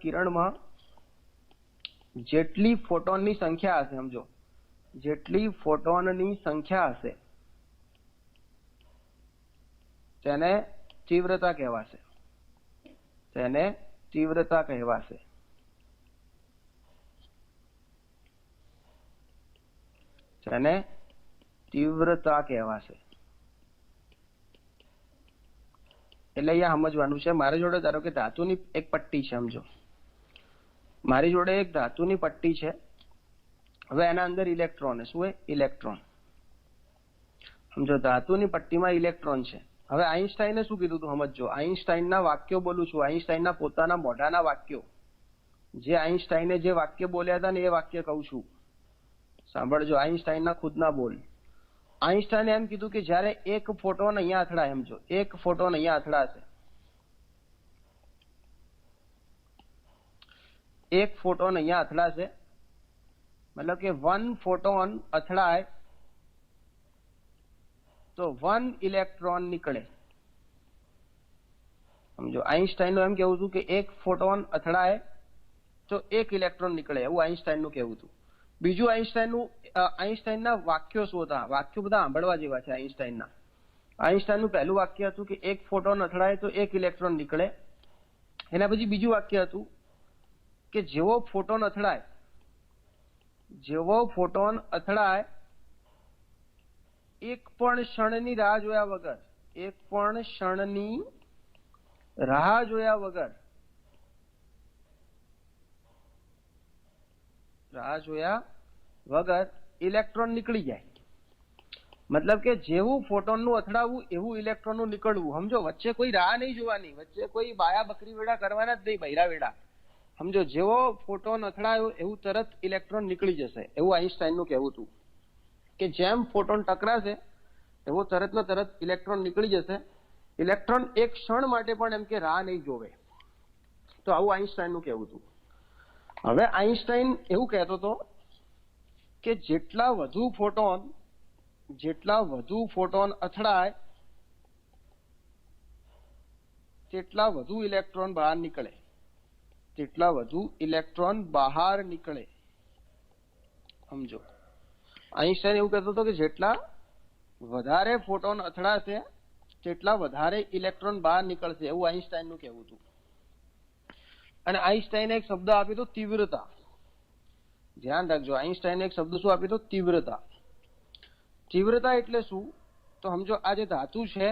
કિરણમાં જેટલી ફોટોનની સંખ્યા હશે, સમજો જેટલી ફોટોનની સંખ્યા હશે તેને તીવ્રતા કહેવાશે. તેને તીવ્રતા કહેવાશે. એટલે અહીંયા સમજવાનું છે. મારી જોડે ધારો કે ધાતુની એક પટ્ટી છે, સમજો મારી જોડે એક ધાતુની પટ્ટી છે. હવે એના અંદર ઇલેક્ટ્રોન શું હોય? ઇલેક્ટ્રોન. સમજો ધાતુની પટ્ટીમાં ઇલેક્ટ્રોન છે. હવે આઈન્સ્ટાઈને શું કીધું તું સમજો. આઈન્સ્ટાઈનના વાક્યો બોલું છું, આઈન્સ્ટાઈનના પોતાના મોઢાના વાક્યો. જે આઈન્સ્ટાઈને જે વાક્ય બોલ્યા હતા ને એ વાક્ય કહું છું, સાંભળજો. આઈન્સ્ટાઈનના ખુદના બોલ. આઈન્સ્ટાઈને એમ કીધું કે જ્યારે એક ફોટોન અહીંયા અથડાય, સમજો એક ફોટોન અહીંયા અથડાશે, मतलब કે 1 ફોટોન અથડાય તો 1 ઇલેક્ટ્રોન નીકળે. સમજો આઈન્સ્ટાઈનનું એમ કહેવું હતું કે 1 ફોટોન અથડાય તો 1 ઇલેક્ટ્રોન નીકળે, એવું આઈન્સ્ટાઈનનું કહેવું હતું. બીજું આઈન્સ્ટાઈનના વાક્યો શું હતા? વાક્યો બધા સાંભળવા જેવા છે આઈન્સ્ટાઈનના. આઈન્સ્ટાઈનનું પહેલું વાક્ય હતું કે 1 ફોટોન અથડાય તો 1 ઇલેક્ટ્રોન નીકળે. એના પછી બીજું વાક્ય હતું કે જેવો ફોટોન અથડાય એક પણ ક્ષણની રાહ જોયા વગર ઇલેક્ટ્રોન નીકળી જાય. મતલબ કે જેવું ફોટોનનું અથડાવવું એવું ઇલેક્ટ્રોનનું નીકળવું. સમજો, વચ્ચે કોઈ રાહ નહીં જોવાની, વચ્ચે કોઈ બાયા બકરી વેડા કરવાના જ નહીં, બૈરા વેડા. સમજો, જેવો ફોટોન અથડાયો એવું તરત ઇલેક્ટ્રોન નીકળી જશે, એવું આઈન્સ્ટાઈનનું કહેવું હતું કે જેમ ફોટોન ટકરાશે એવો તરતનો તરત ઇલેક્ટ્રોન નીકળી જશે. ઇલેક્ટ્રોન એક ક્ષણ માટે પણ એમ કે રાહ નહીં જોવે. તો આવું આઈન્સ્ટાઈનનું કહેવું હતું. હવે આઈન્સ્ટાઈન એવું કહેતો હતો કે જેટલા વધુ ફોટોન અથડાય તેટલા વધુ ઇલેક્ટ્રોન બહાર નીકળે. સમજો, આઈન્સ્ટાઈન એવું કહેતો હતો કે જેટલા વધારે ફોટોન અથડાશે તેટલા વધારે ઇલેક્ટ્રોન બહાર નીકળશે, એવું આઈન્સ્ટાઈનનું કહેવું હતું. અને આઈન્સ્ટાઈને એક શબ્દ આપ્યો હતો તીવ્રતા. ધ્યાન રાખજો, આઈન્સ્ટાઈને એક શબ્દ શું આપ્યો હતો? તીવ્રતા. તીવ્રતા એટલે શું? તો સમજો, આ જે ધાતુ છે,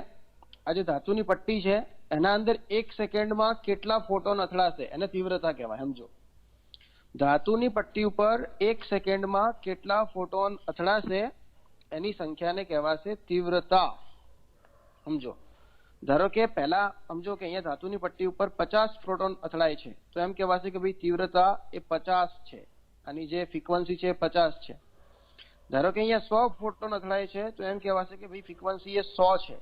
આ જે ધાતુની પટ્ટી છે, એના અંદર 1 સેકન્ડમાં કેટલા ફોટોન અથડાશે એને તીવ્રતા કહેવાય. સમજો, ધાતુની પટ્ટી ઉપર 1 સેકન્ડમાં કેટલા ફોટોન અથડાશે એની સંખ્યાને કહેવાશે તીવ્રતા. સમજો, ધારો કે પહેલા સમજો કે અહીંયા ધાતુની પટ્ટી ઉપર 50 ફોટોન અથડાય છે, તો એમ કહેવાશે કે ભાઈ તીવ્રતા એ 50 છે, આની જે ફ્રીક્વન્સી છે એ 50 છે. ધારો કે અહીંયા 100 ફોટોન અથડાય છે, તો એમ કહેવાશે કે ભાઈ ફ્રીક્વન્સી એ 100 છે.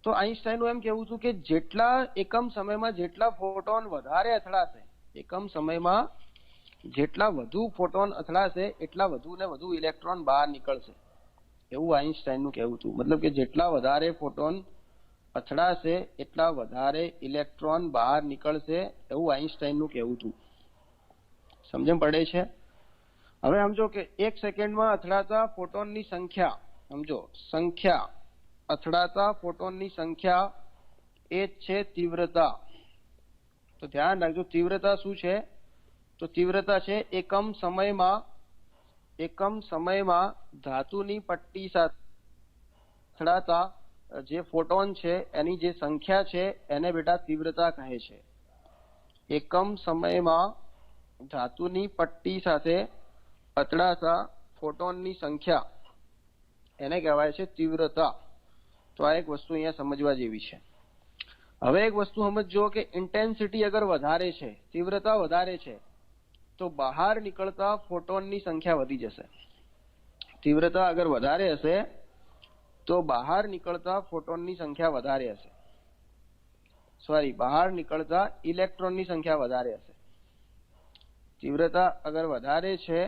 તો આઈન્સ્ટાઈનનું એમ કહેવું હતું કે જેટલા એકમ સમયમાં જેટલા ફોટોન વધારે અથડાશે, એકમ સમયમાં જેટલા વધુ ફોટોન અથડાશે એટલા વધુ ને વધુ ઇલેક્ટ્રોન બહાર નીકળશે, એવું આઈન્સ્ટાઈનનું કહેવું હતું. મતલબ કે જેટલા વધારે ફોટોન અથડાશે એટલા વધારે ઇલેક્ટ્રોન બહાર નીકળશે, એવું આઈન્સ્ટાઈનનું કહેવું હતું. સમજણ પડે છે? હવે સમજો કે 1 સેકન્ડમાં અથડાતા ફોટોનની સંખ્યા, સમજો અથડાતા ફોટોનની સંખ્યા એ જ છે તીવ્રતા. તો ધ્યાન રાખજો, તીવ્રતા શું છે? તો તીવ્રતા છે એકમ સમયમાં ધાતુની પટ્ટી સાથે અથડાતા જે ફોટોન છે એની જે સંખ્યા છે એને બેટા તીવ્રતા કહે છે. એકમ સમયમાં ધાતુની પટ્ટી સાથે અથડાતા ફોટોનની સંખ્યા એને કહેવાય છે તીવ્રતા. તો આ એક વસ્તુ અહીંયા સમજવા જેવી છે. હવે એક વસ્તુ સમજો કે ઇન્ટેન્સિટી અગર વધારે છે, તીવ્રતા વધારે છે, તો બહાર નીકળતા ફોટોનની સંખ્યા વધી જશે. તીવ્રતા અગર વધારે હશે તો બહાર નીકળતા ફોટોનની સંખ્યા વધારે હશે. બહાર નીકળતા ઇલેક્ટ્રોનની સંખ્યા વધારે હશે. તીવ્રતા અગર વધારે છે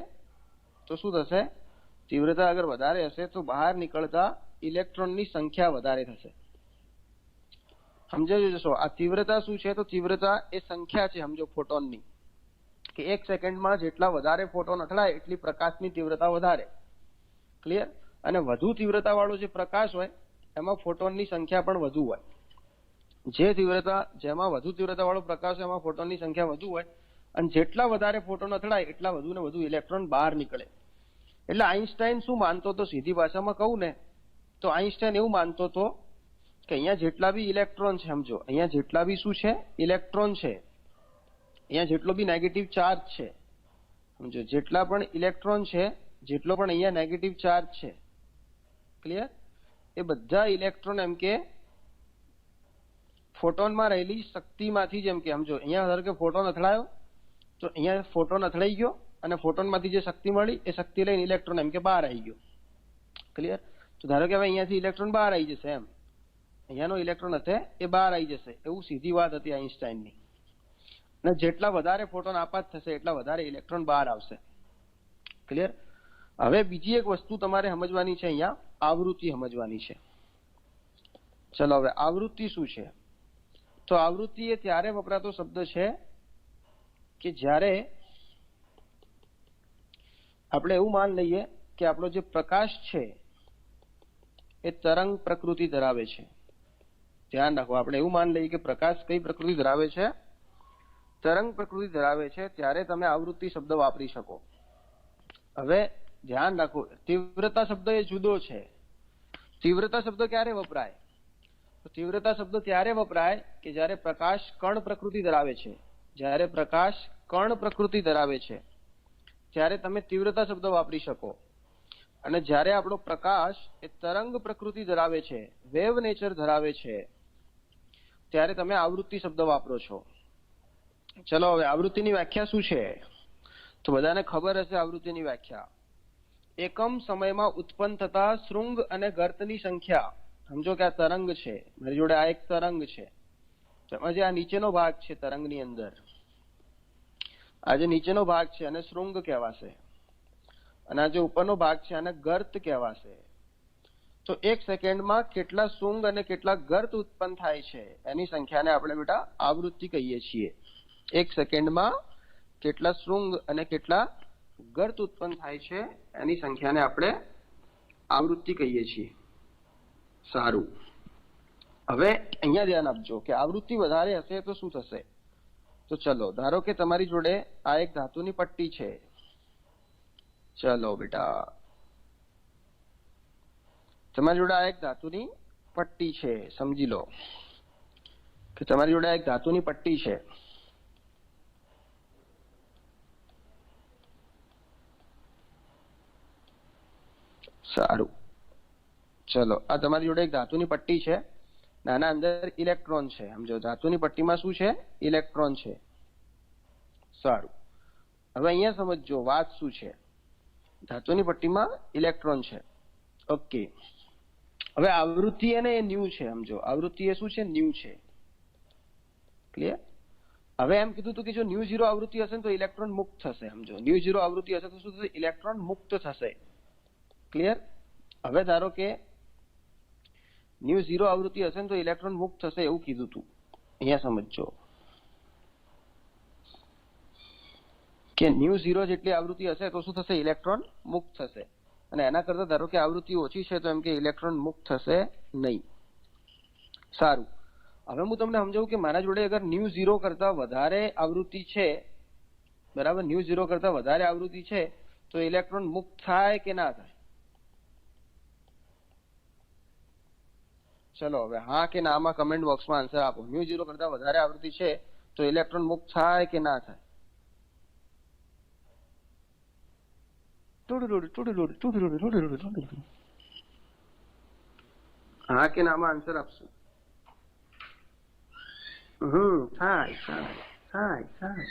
તો શું થશે? તીવ્રતા અગર વધારે હશે તો બહાર નીકળતા ઇલેક્ટ્રોનની સંખ્યા વધારે થશે. સમજાવી જશો? આ તીવ્રતા શું છે? તો તીવ્રતા એ સંખ્યા છે, સમજો ફોટોનની, કે 1 સેકન્ડમાં જેટલા વધારે ફોટોન અથડાય એટલી પ્રકાશની તીવ્રતા વધારે. ક્લિયર? અને વધુ તીવ્રતા વાળો જે પ્રકાશ હોય એમાં ફોટોનની સંખ્યા પણ વધુ હોય. જેમાં વધુ તીવ્રતા વાળો પ્રકાશ હોય એમાં ફોટોનની સંખ્યા વધુ હોય, અને જેટલા વધારે ફોટોન અથડાય એટલા વધુ ને વધુ ઇલેક્ટ્રોન બહાર નીકળે. એટલે આઈન્સ્ટાઈન શું માનતો હતો? સીધી ભાષામાં કહું ને તો આઈન્સ્ટાઈન એવું માનતો હતો કે અહીંયા જેટલા બી ઇલેક્ટ્રોન છે, સમજો અહીંયા જેટલા બી શું છે? ઇલેક્ટ્રોન છે. અહીંયા જેટલો બી નેગેટિવ ચાર્જ છે, સમજો જેટલા પણ ઇલેક્ટ્રોન છે, જેટલો પણ અહીંયા નેગેટિવ ચાર્જ છે, ક્લિયર? એ બધા ઇલેક્ટ્રોન એમ કે ફોટોનમાં રહેલી શક્તિમાંથી, જેમ કે સમજો અહીંયા ધારો કે ફોટોન અથડાયો તો અહીંયા ફોટોન અથડાઈ ગયો અને ફોટોનમાંથી જે શક્તિ મળી એ શક્તિ લઈને ઇલેક્ટ્રોન એમ કે બહાર આવી ગયો. ક્લિયર? તો ધારો કે હવે અહીંયાથી ઇલેક્ટ્રોન બહાર આવી જશે, એમ અહીંયાનો ઇલેક્ટ્રોન હશે એ બહાર આવી જશે, એવું સીધી વાત હતી આઈન્સ્ટાઈનની. અને જેટલા વધારે ફોટોન આપાત થશે એટલા વધારે ઇલેક્ટ્રોન બહાર આવશે. ક્લિયર? હવે બીજી એક વસ્તુ તમારે સમજવાની છે, અહીંયા આવૃત્તિ સમજવાની છે. ચલો હવે આવૃત્તિ શું છે? તો આવૃત્તિ એ ત્યારે વપરાતો શબ્દ છે કે જ્યારે આપણે એવું માન લઈએ કે આપણો જે પ્રકાશ છે એ તરંગ પ્રકૃતિ ધરાવે છે. ધ્યાન રાખો, આપણે એવું માન લઈએ કે પ્રકાશ કઈ પ્રકૃતિ ધરાવે છે? તરંગ પ્રકૃતિ ધરાવે છે. ત્યારે તમે આવૃત્તિ શબ્દ વાપરી શકો. હવે ધ્યાન રાખો, તીવ્રતા શબ્દ એ જુદો છે. તીવ્રતા શબ્દ ક્યારે વપરાય? તો તીવ્રતા શબ્દ ત્યારે વપરાય કે જ્યારે પ્રકાશ કણ પ્રકૃતિ ધરાવે છે. જ્યારે પ્રકાશ કણ પ્રકૃતિ ધરાવે છે ત્યારે તમે તીવ્રતા શબ્દ વાપરી શકો. અને જ્યારે આપણો પ્રકાશ એ તરંગ પ્રકૃતિ ધરાવે છે, વેવ નેચર ધરાવે છે, ત્યારે તમે આવૃત્તિ શબ્દ વાપરો છો. ચલો હવે આવૃત્તિની વ્યાખ્યા શું છે? તો બધાને ખબર હશે આવૃત્તિની વ્યાખ્યા. એકમ સમયમાં ઉત્પન્ન થતા શૃંગ અને ગર્તની સંખ્યા. સમજો કે આ તરંગ છે, મારી જોડે આ એક તરંગ છે. જે આ નીચેનો ભાગ છે તરંગની અંદર, આ જે નીચેનો ભાગ છે અને શૃંગ કહેવાશે, અને આ જે ઉપરનો ભાગ છે આને ગર્ત કહેવાશે. તો એક સેકન્ડમાં કેટલા શૃંગ અને કેટલા ગર્ત ઉત્પન્ન થાય છે એની સંખ્યાને આપણે બેટા આવૃત્તિ કહીએ છીએ. એક સેકન્ડમાં કેટલા શૃંગ અને કેટલા ગર્ત ઉત્પન્ન થાય છે એની સંખ્યાને આપણે આવૃત્તિ કહીએ છીએ. સારું, હવે અહીંયા ધ્યાન આપજો કે આવૃત્તિ વધારે હશે તો શું થશે? તો ચલો ધારો કે તમારી જોડે આ એક ધાતુની પટ્ટી છે. ચલો બેટા, તમારી જોડે આ એક ધાતુની પટ્ટી છે. સમજી લો કે તમારી જોડે આ એક ધાતુની પટ્ટી છે. સારું, ચલો આ તમારી જોડે એક ધાતુની પટ્ટી છે, આના અંદર ઇલેક્ટ્રોન છે. સમજો ધાતુની પટ્ટીમાં શું છે? ઇલેક્ટ્રોન છે. સારું, હવે અહીંયા સમજો વાત શું છે. ધાતુની પટ્ટીમાં ઇલેક્ટ્રોન છે. ઓકે, હવે આવૃત્તિ એને એ ન્યુ છે. સમજો આવૃત્તિ એ શું છે? ન્યુ છે. ક્લિયર? હવે એમ કીધું હતું કે જો ન્યુ ઝીરો આવૃત્તિ હશે તો ઇલેક્ટ્રોન મુક્ત થશે. સમજો ન્યુ ઝીરો આવૃત્તિ હશે તો શું થશે? ઇલેક્ટ્રોન મુક્ત થશે. ક્લિયર? હવે ધારો કે ન્યુ ઝીરો આવૃત્તિ હશે ને તો ઇલેક્ટ્રોન મુક્ત થશે એવું કીધું હતું. અહીંયા સમજો કે ન્યુ ઝીરો જેટલી આવૃત્તિ હશે તો શું થશે? ઇલેક્ટ્રોન મુક્ત થશે. અને એના કરતા ધારો કે આવૃત્તિ ઓછી છે તો એમ કે ઇલેક્ટ્રોન મુક્ત થશે નહીં. સારું, હવે હું તમને સમજાવું કે મારા જોડે અગર ન્યુ ઝીરો કરતા વધારે આવૃત્તિ છે, બરાબર, ન્યુ ઝીરો કરતા વધારે આવૃત્તિ છે તો ઇલેક્ટ્રોન મુક્ત થાય કે ના થાય? ચલો હવે હા કે ના માં કમેન્ટ બોક્સમાં આન્સર આપો. ન્યુ ઝીરો કરતા વધારે આવૃત્તિ છે તો ઇલેક્ટ્રોન મુક્ત થાય કે ના થાય? હા કે ના માં આન્સર આપશો. થાય થાય થાય થાય.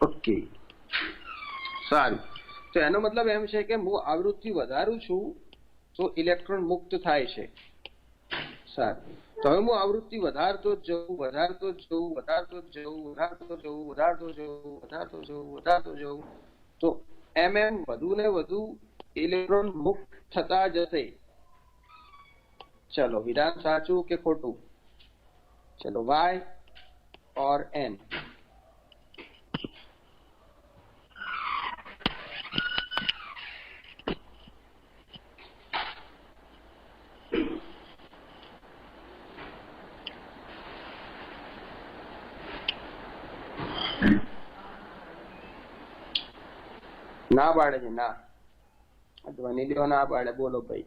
ઓકે, સારું. તો એનો મતલબ એમ છે કે હું આવૃત્તિ વધારું છું તો ઇલેક્ટ્રોન મુક્ત થાય છે. સારું, તો હવે હું આવૃત્તિ વધારતો જ જઉં તો એમ વધુ ને વધુ ઇલેક્ટ્રોન મુક્ત થતા જશે. ચલો વિધાન સાચું કે ખોટું? ચલો વાય ઓર એન? ના પાડે છે, ના. ધ્વનિ દેવો ના પાડે. બોલો ભાઈ.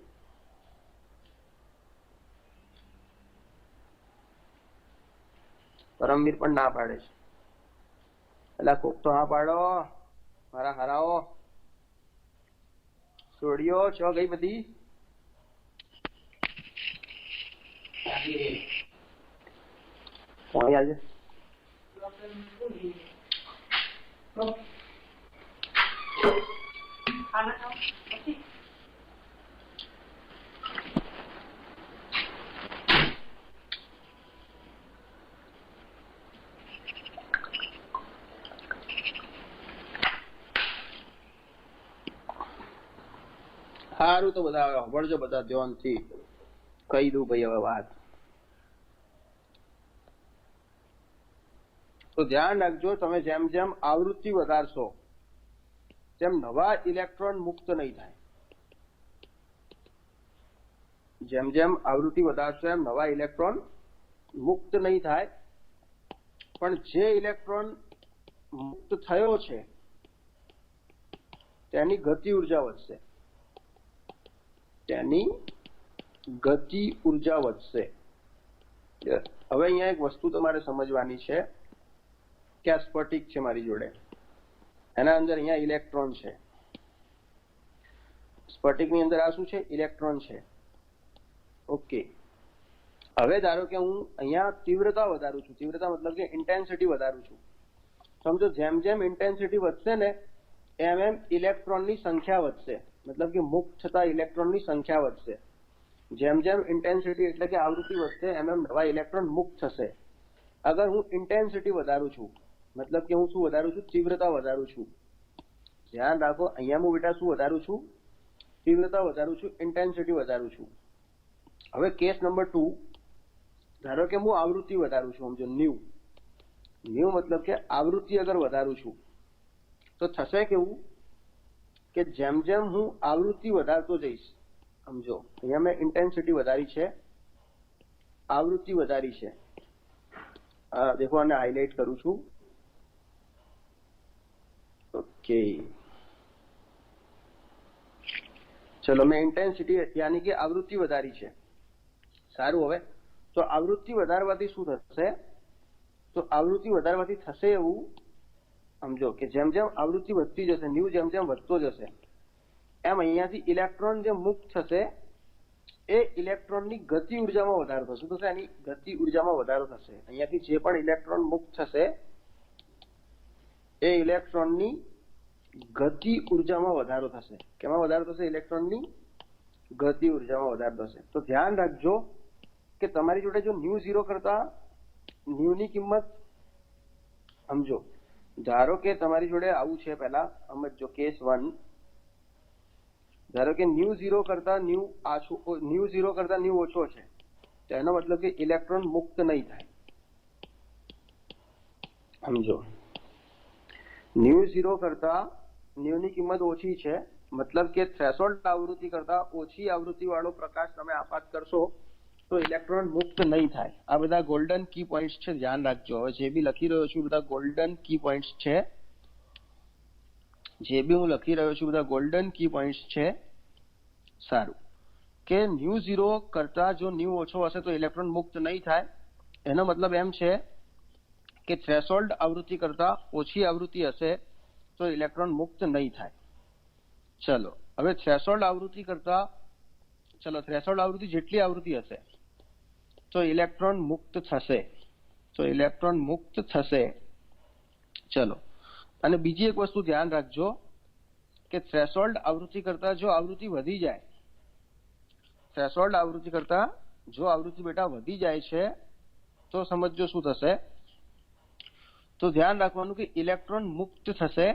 પરમવીર પણ ના પાડે છે. એટલે કોક તો હા પાડો મારા હરાવો. છોડીઓ છો ગઈ બધી? કોણ આજે સારું, તો બધા સાંભળજો, બધા ધ્યાનથી કહી દઉં ભાઈ હવે વાત. તો ધ્યાન રાખજો, તમે જેમ જેમ આવૃત્તિ વધારશો તેમ નવા ઇલેક્ટ્રોન મુક્ત નહીં થાય. જેમ જેમ આવૃત્તિ વધારશો એમ નવા ઇલેક્ટ્રોન મુક્ત નહીં થાય. પણ જે ઇલેક્ટ્રોન મુક્ત થયો છે તેની ગતિ ઉર્જા વધશે. તેની ગતિ ઉર્જા વધશે. હવે અહીંયા એક વસ્તુ તમારે સમજવાની છે કે આ સ્ફટિક છે મારી જોડે, એના અંદર અહીંયા ઇલેક્ટ્રોન છે. સ્ફટિકની અંદર આ શું છે? ઇલેક્ટ્રોન છે. ઓકે, હવે ધારો કે હું અહીંયા તીવ્રતા વધારું છું. તીવ્રતા મતલબ કે ઇન્ટેન્સિટી વધારું છું. સમજો, જેમ જેમ ઇન્ટેન્સિટી વધશે ને એમ એમ ઇલેક્ટ્રોનની સંખ્યા વધશે. મતલબ કે મુક્ત થતા ઇલેક્ટ્રોનની સંખ્યા વધશે. જેમ જેમ ઇન્ટેન્સિટી એટલે કે આવૃત્તિ વધશે એમ એમ નવા ઇલેક્ટ્રોન મુક્ત થશે. અગર હું ઇન્ટેન્સિટી વધારું છું, મતલબ કે હું શું વધારું છું? તીવ્રતા વધારું છું. ધ્યાન રાખો, અહીંયા હું બેટા શું વધારું છું? તીવ્રતા વધારું છું, ઇન્ટેન્સિટી વધારું છું. હવે કેસ નંબર 2, ધારો કે હું આવૃત્તિ વધારું છું. સમજો, ન્યુ મતલબ કે આવૃત્તિ અગર વધારું છું તો થશે કેવું કે જેમ જેમ હું આવૃત્તિ વધારતો જઈશ, સમજો અહીંયા મેં ઇન્ટેન્સિટી વધારી છે, આવૃત્તિ વધારી છે. દેખો, આને હાઇલાઇટ કરું છું. ઓકે, ચલો, મેં ઇન્ટેન્સિટી યાની કે આવૃત્તિ વધારી છે. સારું, હવે તો આવૃત્તિ વધારવાથી શું થશે? તો આવૃત્તિ વધારવાથી થશે એવું, સમજો કે જેમ જેમ આવૃત્તિ વધતી જશે, ન્યુ જેમ જેમ વધતો જશે એમ અહીંયાથી ઇલેક્ટ્રોન જે મુક્ત થશે એ ઇલેક્ટ્રોનની ગતિ ઉર્જામાં વધારો થશે. શું થશે? એની ગતિ ઉર્જામાં વધારો થશે. અહીંયાથી જે પણ ઇલેક્ટ્રોન મુક્ત થશે એ ઇલેક્ટ્રોનની ગતિ ઉર્જામાં વધારો થશે. કેમાં વધારો થશે? ઇલેક્ટ્રોનની ગતિ ઉર્જામાં વધારો થશે. તો ધ્યાન રાખજો કે તમારી જોડે જો ન્યુ 0 કરતા ન્યુની કિંમત, સમજો ધારો કે તમારી જોડે આવું છે, પહેલા સમજો કેસ 1, ધારો કે ન્યુ 0 કરતા ન્યુ ઓછો છે, તો એનો મતલબ કે ઇલેક્ટ્રોન મુક્ત નહીં થાય. સમજો, ન્યુ 0 કરતા ન્યુની કિંમત ઓછી છે, મતલબ કે થ્રેશોલ્ડ આવૃત્તિ કરતા ઓછી આવૃત્તિ વાળો પ્રકાશ તમે આપાત કરશો તો ઇલેક્ટ્રોન મુક્ત નહીં થાય. આ બધા ગોલ્ડન કી પોઈન્ટ્સ છે, ધ્યાન રાખજો. હવે જે બી લખી રહ્યો છું બધા ગોલ્ડન કી પોઈન્ટ્સ છે. જે બી હું લખી રહ્યો છું બધા ગોલ્ડન કી પોઈન્ટ્સ છે. સારું, કે ન્યુ 0 કરતા જો ન્યુ ઓછો હશે તો ઇલેક્ટ્રોન મુક્ત નહીં થાય. એનો મતલબ એમ છે કે થ્રેશોલ્ડ આવૃત્તિ કરતા ઓછી આવૃત્તિ હશે તો ઇલેક્ટ્રોન મુક્ત નહીં થાય. ચલો, હવે થ્રેશોલ્ડ આવૃત્તિ કરતા, થ્રેશોલ્ડ આવૃત્તિ જેટલી આવૃત્તિ હશે તો ઇલેક્ટ્રોન મુક્ત થશે. ચલો, અને બીજી એક વસ્તુ ધ્યાન રાખજો કે થ્રેશોલ્ડ આવૃત્તિ કરતા જો આવૃત્તિ વધી જાય, થ્રેશોલ્ડ આવૃત્તિ કરતા જો આવૃત્તિ બેટા વધી જાય છે તો સમજો શું થશે? તો ધ્યાન રાખવાનું કે ઇલેક્ટ્રોન મુક્ત થશે.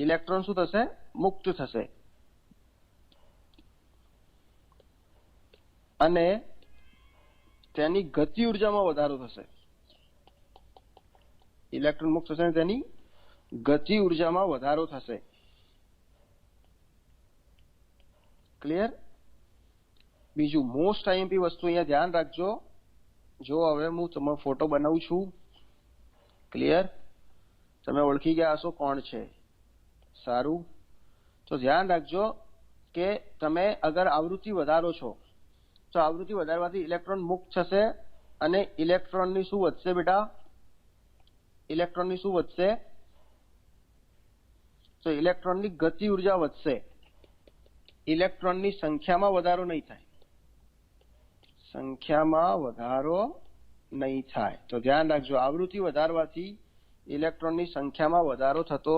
ઇલેક્ટ્રોન શું થશે? મુક્ત થશે. અને તેની ગતિ ઉર્જામાં વધારો થશે. ઇલેક્ટ્રોન મુક્ત થશે અને તેની ગતિ ઉર્જામાં વધારો થશે. ક્લિયર? બીજું મોસ્ટ આઈએમપી વસ્તુ અહીંયા ધ્યાન રાખજો. જો હવે હું તમારો ફોટો બનાવું છું, ક્લિયર? તમે ઓળખી ગયા હશો કોણ છે. સારું, તો ધ્યાન રાખજો કે તમે અગર આવૃત્તિ વધારો છો તો આવૃત્તિ વધારવાથી ઇલેક્ટ્રોન મુક્ત થશે અને ઇલેક્ટ્રોનની શું વધશે બેટા? ઇલેક્ટ્રોનની શું વધશે? તો ઇલેક્ટ્રોનની ગતિ ઉર્જા વધશે. ઇલેક્ટ્રોનની સંખ્યામાં વધારો નહીં થાય. સંખ્યામાં વધારો નહીં થાય. તો ધ્યાન રાખજો, આવૃત્તિ વધારવાથી ઇલેક્ટ્રોનની સંખ્યામાં વધારો થતો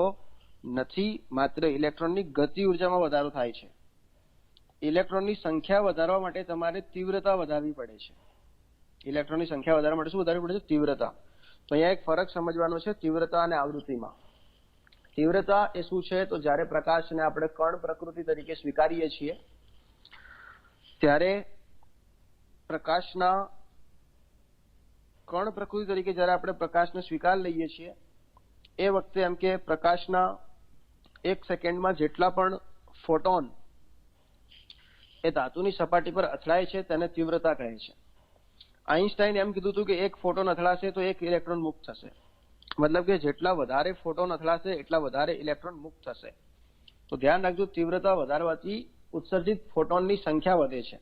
નથી, માત્ર ઇલેક્ટ્રોનની ગતિ ઉર્જામાં વધારો થાય છે. ઇલેક્ટ્રોનની સંખ્યા વધારવા માટે તમારે તીવ્રતા વધારવી પડે છે. ઇલેક્ટ્રોનની સંખ્યા વધારવા માટે શું વધારવી પડે છે? તીવ્રતા. તો અહીંયા એક ફરક સમજવાનો છે તીવ્રતા અને આવૃત્તિમાં. તીવ્રતા એ શું છે? તો જ્યારે પ્રકાશને આપણે કણ પ્રકૃતિ તરીકે સ્વીકારીએ છીએ ત્યારે પ્રકાશના કણ પ્રકૃતિ તરીકે જ્યારે આપણે પ્રકાશને સ્વીકાર લઈએ છીએ એ વખતે એમ કે પ્રકાશના 1 સેકન્ડમાં જેટલા પણ ફોટોન એ ધાતુની સપાટી પર અથડાય છે તેને તીવ્રતા કહે છે. આઈન્સ્ટાઈને એમ કીધું હતું કે એક ફોટોન અથડાશે તો એક ઇલેક્ટ્રોન મુક્ત થશે. મતલબ કે જેટલા વધારે ફોટોન અથડાશે એટલા વધારે ઇલેક્ટ્રોન મુક્ત થશે. તો ધ્યાન રાખજો, તીવ્રતા વધારવાથી ઉત્સર્જિત ફોટોનની સંખ્યા વધે છે.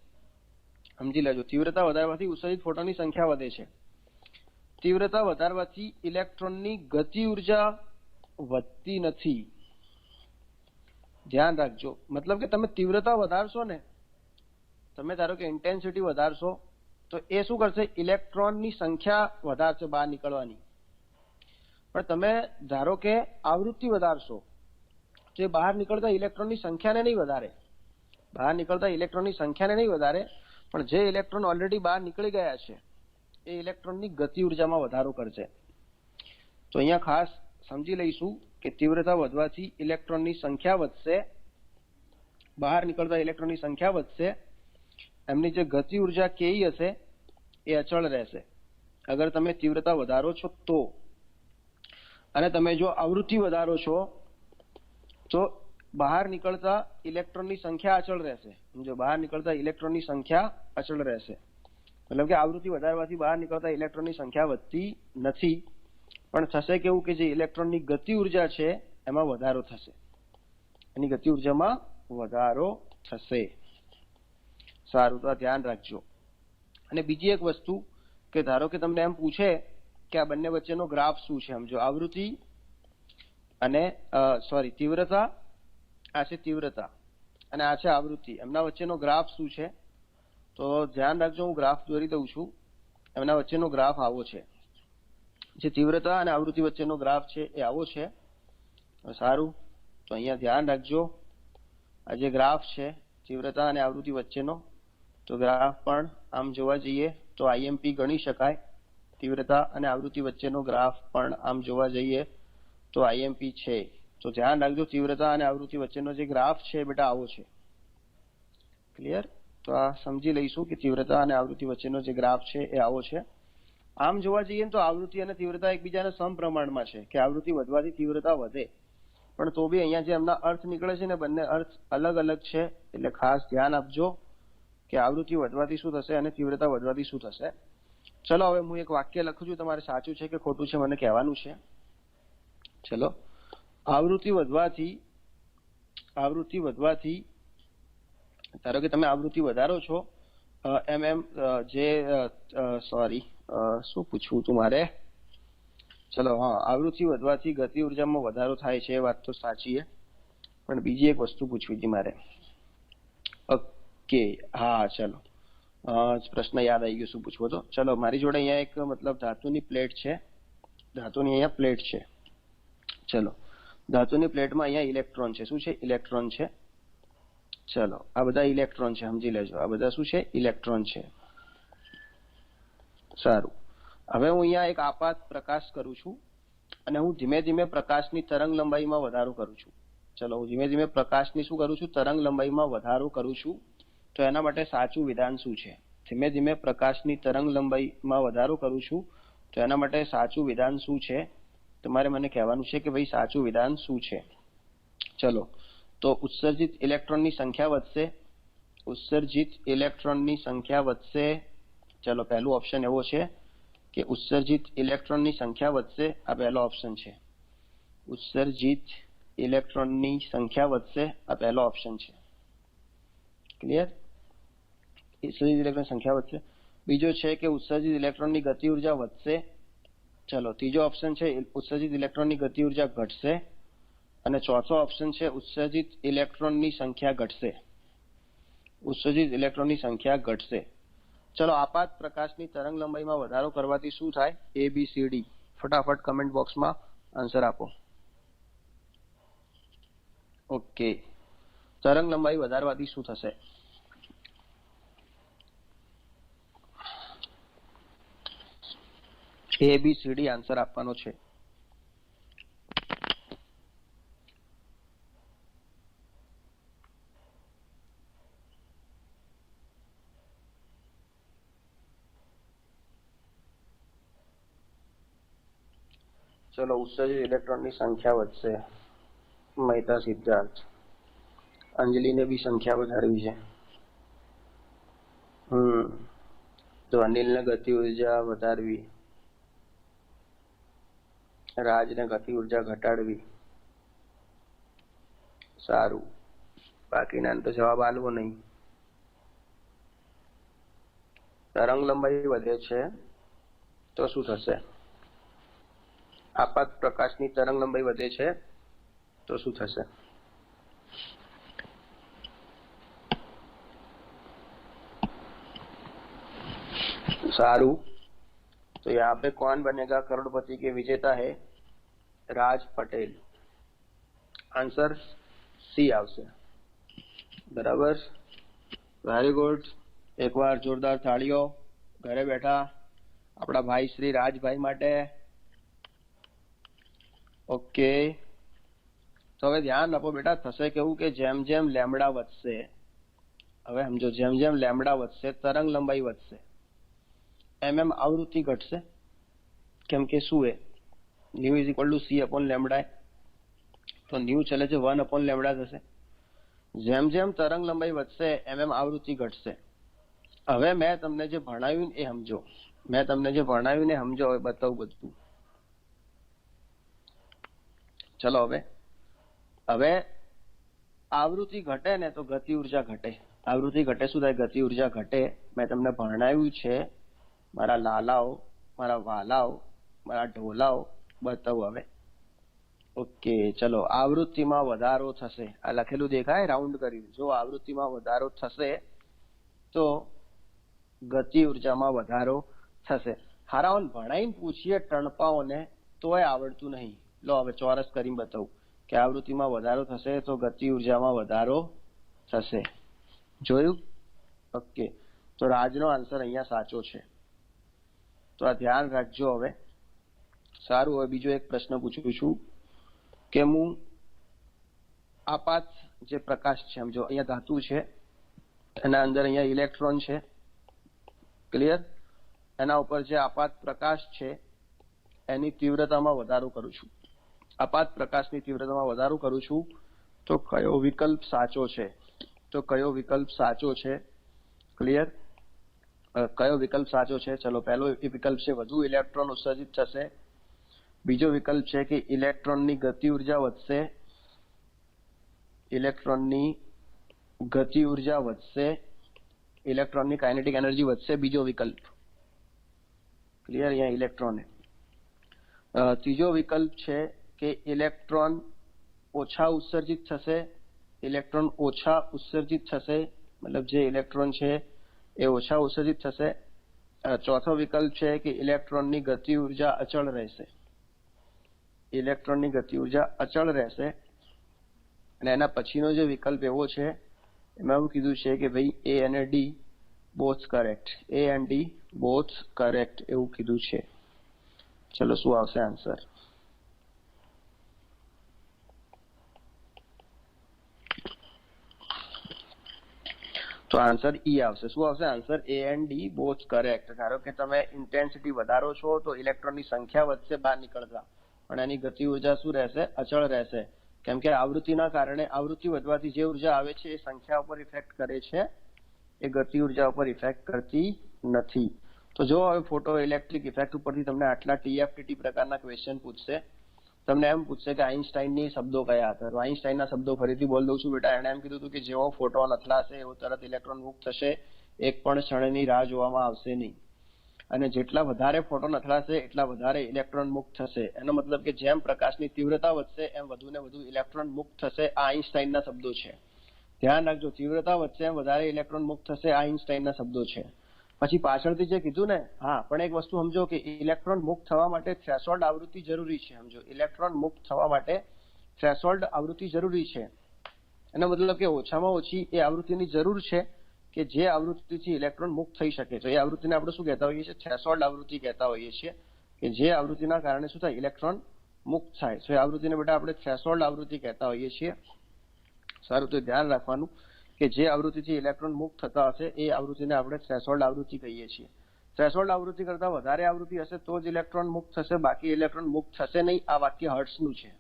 સમજી લેજો, તીવ્રતા વધારવાથી ઉત્સર્જિત ફોટોનની સંખ્યા વધે છે. તીવ્રતા વધારવાથી ઇલેક્ટ્રોનની ગતિ ઉર્જા વધતી નથી. ધ્યાન રાખજો, મતલબ કે તમે તીવ્રતા વધારશો ને, તમે ધારો કે ઇન્ટેન્સિટી વધારશો તો એ શું કરશે? ઇલેક્ટ્રોનની સંખ્યા વધારશે બહાર નીકળવાની. પણ તમે ધારો કે આવૃત્તિ વધારશો તો એ બહાર નીકળતા ઇલેક્ટ્રોનની સંખ્યાને નહીં વધારે. બહાર નીકળતા ઇલેક્ટ્રોનની સંખ્યાને નહીં વધારે, પણ જે ઇલેક્ટ્રોન ઓલરેડી બહાર નીકળી ગયા છે એ ઇલેક્ટ્રોનની ગતિ ઉર્જામાં વધારો કરશે. તો અહીંયા ખાસ સમજી લઈશું કે તીવ્રતા વધવાથી ઇલેક્ટ્રોનની સંખ્યા વધશે, બહાર નીકળતા ઇલેક્ટ્રોનની સંખ્યા વધશે, એમની જે ગતિ ઉર્જા કેઈ હશે એ અચળ રહેશે અગર તમે તીવ્રતા વધારો છો તો. અને તમે જો આવૃત્તિ વધારો છો તો બહાર નીકળતા ઇલેક્ટ્રોનની સંખ્યા અચળ રહેશે. જો બહાર નીકળતા ઇલેક્ટ્રોનની સંખ્યા અચળ રહેશે, મતલબ કે આવૃત્તિ વધારવાથી બહાર નીકળતા ઇલેક્ટ્રોનની સંખ્યા વધતી નથી, પણ થશે કેવું કે જે ઇલેક્ટ્રોનની ગતિ ઉર્જા છે એમાં વધારો થશે, એની ગતિ ઉર્જામાં વધારો થશે. સારું, તો આ ધ્યાન રાખજો. અને બીજી એક વસ્તુ કે ધારો કે તમને એમ પૂછે કે આ બંને વચ્ચેનો ગ્રાફ શું છે, સમજો આવૃત્તિ અને તીવ્રતા, આ છે તીવ્રતા અને આ છે આવૃત્તિ, એમના વચ્ચેનો ગ્રાફ શું છે? તો ધ્યાન રાખજો, હું ગ્રાફ દોરી દઉં છું. એમના વચ્ચેનો ગ્રાફ આવો છે. જે તીવ્રતા અને આવૃત્તિ વચ્ચેનો ગ્રાફ છે એ આવો છે. સારું, તો અહીંયા ધ્યાન રાખજો, આ જે ગ્રાફ છે તીવ્રતા અને આવૃત્તિ વચ્ચેનો, તો ગ્રાફ પણ આમ જોવા જઈએ તો આઈએમપી ગણી શકાય. તીવ્રતા અને આવૃત્તિ વચ્ચેનો ગ્રાફ પણ આમ જોવા જઈએ તો આઈએમપી છે. તો ધ્યાન રાખજો, તીવ્રતા અને આવૃત્તિ વચ્ચેનો જે ગ્રાફ છે બેટા આવો છે. ક્લિયર? તો આ સમજી લઈશું કે તીવ્રતા અને આવૃત્તિ વચ્ચેનો જે ગ્રાફ છે એ આવો છે. આમ જોવા જઈએ તો આવૃત્તિ અને તીવ્રતા એકબીજાને સમપ્રમાણમાં છે, કે આવૃત્તિ વધવાથી તીવ્રતા વધે, પણ તો બી અહીંયા જે એમના અર્થ નીકળે છે ને બંને અર્થ અલગ અલગ છે. એટલે ખાસ ધ્યાન આપજો કે આવૃત્તિ વધવાથી શું થશે અને તીવ્રતા વધવાથી શું થશે. ચલો હવે હું એક વાક્ય લખું છું, તમારે સાચું છે કે ખોટું છે મને કહેવાનું છે. ચલો, આવૃત્તિ વધવાથી ધારો કે તમે આવૃત્તિ વધારો છો શું પૂછવું તું મારે? ચલો, હા, આવૃત્તિ વધવાથી ગતિ ઉર્જામાં વધારો થાય છે, એ વાત તો સાચી છે, પણ બીજી એક વસ્તુ પૂછવી હતી મારે. ઓકે, હા, ચલો, પ્રશ્ન યાદ આવી ગયો શું પૂછવો તો. ચલો, મારી જોડે અહીંયા એક મતલબ ધાતુની પ્લેટ છે, ધાતુની અહીંયા પ્લેટ છે. ચલો, ધાતુની પ્લેટમાં અહીંયા ઇલેક્ટ્રોન છે. શું છે? ઇલેક્ટ્રોન છે. ચલો, આ બધા ઇલેક્ટ્રોન છે, સમજી લેજો, આ બધા શું છે? ઇલેક્ટ્રોન છે. સારું, હવે હું અહીંયા એક આપાત પ્રકાશ કરું છું અને હું ધીમે ધીમે પ્રકાશની તરંગ લંબાઈમાં વધારો કરું છું. ચલો, હું ધીમે ધીમે પ્રકાશની શું કરું છું? તરંગ લંબાઈમાં વધારો કરું છું. તો એના માટે સાચું વિધાન શું છે? ધીમે ધીમે પ્રકાશની તરંગ લંબાઈમાં વધારો કરું છું તો એના માટે સાચું વિધાન શું છે? તમારે મને કહેવાનું છે કે ભાઈ સાચું વિધાન શું છે. ચલો, તો ઉત્સર્જિત ઇલેક્ટ્રોનની સંખ્યા વધશે. ઉત્સર્જિત ઇલેક્ટ્રોનની સંખ્યા વધશે. ચલો, પહેલું ઓપ્શન એવો છે કે ઉત્સર્જિત ઇલેક્ટ્રોનની સંખ્યા વધશે. આ પહેલો ઓપ્શન છે. ઉત્સર્જિત ઇલેક્ટ્રોનની સંખ્યા વધશે. આ પહેલો ઓપ્શન છે. ક્લિયર? ઉત્સર્જિત ઇલેક્ટ્રોનની સંખ્યા વધશે. બીજો છે કે ઉત્સર્જિત ઇલેક્ટ્રોનની ગતિ ઉર્જા વધશે. ચલો, ત્રીજો ઓપ્શન છે ઉત્સર્જિત ઇલેક્ટ્રોનની ગતિ ઉર્જા ઘટશે. અને ચોથો ઓપ્શન છે ઉત્સર્જિત ઇલેક્ટ્રોનની સંખ્યા ઘટશે. ઉત્સર્જિત ઇલેક્ટ્રોનની સંખ્યા ઘટશે. ચલો, આપાત પ્રકાશની તરંગ લંબાઈમાં વધારો કરવાથી શું થાય? ABCD ફટાફટ કમેન્ટ બોક્સમાં આન્સર આપો. ઓકે, તરંગ લંબાઈ વધારવાથી શું થશે? ABCD આન્સર આપવાનો છે. ચલો ઉત્સર્જિત ઇલેક્ટ્રોનની સંખ્યા વધશે. મહેતા સિદ્ધાંત. અંજલિને બી સંખ્યા વધારવી છે. તો અનિલને ગતિ ઉર્જા વધારવી, રાજને ગતિ ઉર્જા ઘટાડવી. સારું, બાકીના તો જવાબ આલવો નહીં. તરંગ લંબાઈ વધે છે તો શું થશે? આપાત પ્રકાશની તરંગ લંબાઈ વધે છે તો શું થશે? सारू, तो यहाँ पे कौन बनेगा करोड़पति के विजेता है? राज पटेल. आंसर सी આવશે. બરાબર, વેરી ગુડ. એકવાર જોરદાર તાળીઓ ઘરે બેઠા આપણા ભાઈ શ્રી રાજભાઈ માટે. ઓકે, તો હવે ધ્યાન આપો બેટા. થશે કેવું કે જેમ જેમ લેમડા વધશે, હવે સમજો, જેમ જેમ લેમડા વધશે તરંગ લંબાઈ વધશે, એમ આવૃત્તિ ઘટશે. કેમ કે શું એ nu is equal to c upon lambda, તો ન્યુ ચલે છે 1 અપોન લેમડા થશે. જેમ જેમ તરંગ લંબાઈ વધશે એમ આવૃત્તિ ઘટશે. હવે મેં તમને જે ભણાવ્યું એ સમજો, મેં તમને જે ભણાવ્યું ને સમજો. હવે બતાવું બધું. ચલો હવે આવૃત્તિ ઘટે ને તો ગતિ ઉર્જા ઘટે. આવૃત્તિ ઘટે શું થાય? ગતિ ઉર્જા ઘટે. મેં તમને ભણાવ્યું છે મારા લાલાઓ, મારા વાલાઓ, મારા ઢોલાઓ. બતાવું હવે. ઓકે, ચલો. આવૃત્તિમાં વધારો થશે. આ લખેલું દેખાય, રાઉન્ડ કર્યું. જો આવૃત્તિમાં વધારો થશે તો ગતિ ઉર્જામાં વધારો થશે. હારાઓને ભણાઈને પૂછીએ ટણપાઓને તોય આવડતું નહીં. લો હવે ચોરસ કરીને બતાવું કે આવૃત્તિમાં વધારો થશે તો ગતિ ઉર્જામાં વધારો થશે. જોયું? ઓકે, તો રાજનો આન્સર અહીંયા સાચો છે. તો આ ધ્યાન રાખજો. હવે સારું, હવે બીજો એક પ્રશ્ન પૂછું છું કે હું આપાત જે પ્રકાશ છે, સમજો અહીંયા ધાતુ છે, એના અંદર અહીંયા ઇલેક્ટ્રોન છે, ક્લિયર? એના ઉપર જે આપાત પ્રકાશ છે એની તીવ્રતામાં વધારો કરું છું. આપાત પ્રકાશની તીવ્રતામાં વધારો કરું છું તો કયો વિકલ્પ સાચો છે? તો કયો વિકલ્પ સાચો છે? ક્લિયર? કયો વિકલ્પ સાચો છે? ચલો, પહેલો વિકલ્પ છે વધુ ઇલેક્ટ્રોન ઉત્સર્જિત થશે. બીજો વિકલ્પ છે કે ઇલેક્ટ્રોનની ગતિ ઉર્જા વધશે. ઇલેક્ટ્રોનની ગતિ ઉર્જા વધશે. ઇલેક્ટ્રોનની કાઇનેટિક એનર્જી વધશે. બીજો વિકલ્પ ક્લિયર? અહીંયા ઇલેક્ટ્રોન. ત્રીજો વિકલ્પ છે કે ઇલેક્ટ્રોન ઓછા ઉત્સર્જિત થશે. ઇલેક્ટ્રોન ઓછા ઉત્સર્જિત થશે, મતલબ જે ઇલેક્ટ્રોન છે એ ઓછા ઉત્સર્જિત થશે. ચોથો વિકલ્પ છે કે ઇલેક્ટ્રોનની ગતિ ઉર્જા અચળ રહેશે. ઇલેક્ટ્રોનની ગતિ ઉર્જા અચળ રહેશે. અને એના પછીનો જે વિકલ્પ એવો છે એમાં એવું કીધું છે કે ભાઈ એ અને D both correct. A and D both correct એવું કીધું છે. ચલો, શું આવશે આન્સર? તો આન્સર ઈ આવશે. શું આવશે answer? A and D both correct. ધારો કે તમે ઇન્ટેન્સિટી વધારો છો તો ઇલેક્ટ્રોનની સંખ્યા વધશે બહાર નીકળતા, પણ એની ગતિ ઉર્જા શું રહેશે? અચળ રહેશે. કેમ કે આવૃત્તિના કારણે, આવૃત્તિ વધવાથી જે ઉર્જા આવે છે એ સંખ્યા ઉપર ઇફેક્ટ કરે છે, એ ગતિ ઉર્જા ઉપર ઇફેક્ટ કરતી નથી. તો જો હવે ફોટો ઇલેક્ટ્રિક ઇફેક્ટ ઉપરથી તમને આટલા TFTT પ્રકારના ક્વેશ્ચન પૂછશે. તમને એમ પૂછશે કે આઇન્સ્ટાઈનની શબ્દો કયા હતા. તો આઇન્સ્ટાઈનના શબ્દો ફરીથી બોલ દઉં છું બેટા. એણે એમ કીધું હતું કે જેવો ફોટોન અથડાશે એવો તરત ઇલેક્ટ્રોન મુક્ત થશે, એક પણ ક્ષણની રાહ જોવામાં આવશે નહીં. અને જેટલા વધારે ફોટોન અથડાશે એટલા વધારે ઇલેક્ટ્રોન મુક્ત થશે. એનો મતલબ કે જેમ પ્રકાશની તીવ્રતા વધશે એમ વધુ ને વધુ ઇલેક્ટ્રોન મુક્ત થશે. આ આઇન્સ્ટાઈનના શબ્દો છે. ધ્યાન રાખજો, તીવ્રતા વધશે એમ વધારે ઇલેક્ટ્રોન મુક્ત થશે. આ આઇન્સ્ટાઈનના શબ્દો છે. પછી પાછળથી જે કીધું ને, હા, પણ એક વસ્તુ સમજો કે ઇલેક્ટ્રોન મુક્ત થવા માટે થ્રેશોલ્ડ આવૃત્તિ જરૂરી છે. સમજો, ઇલેક્ટ્રોન મુક્ત થવા માટે થ્રેશોલ્ડ આવૃત્તિ જરૂરી છે. એનો મતલબ કે ઓછામાં ઓછી એ આવૃત્તિની જરૂર છે કે જે આવૃત્તિથી ઇલેક્ટ્રોન મુક્ત થઈ શકે. તો એ આવૃત્તિને આપણે શું કહેતા હોઈએ છીએ? થ્રેશોલ્ડ આવૃત્તિ કહેતા હોઈએ છીએ. કે જે આવૃત્તિના કારણે શું થાય? ઇલેક્ટ્રોન મુક્ત થાય. તો એ આવૃત્તિને બેટા આપણે થ્રેશોલ્ડ આવૃત્તિ કહેતા હોઈએ છીએ. સારું, તો ધ્યાન રાખવાનું કે જે આવૃત્તિથી ઇલેક્ટ્રોન મુક્ત થતા હશે એ આવૃત્તિને આપણે થ્રેશોલ્ડ આવૃત્તિ કહીએ છીએ. થ્રેશોલ્ડ આવૃત્તિ કરતા વધારે આવૃત્તિ હશે તો જ ઇલેક્ટ્રોન મુક્ત થશે, બાકી ઇલેક્ટ્રોન મુક્ત થશે નહીં. આ વાક્ય હર્ટ્ઝનું છે.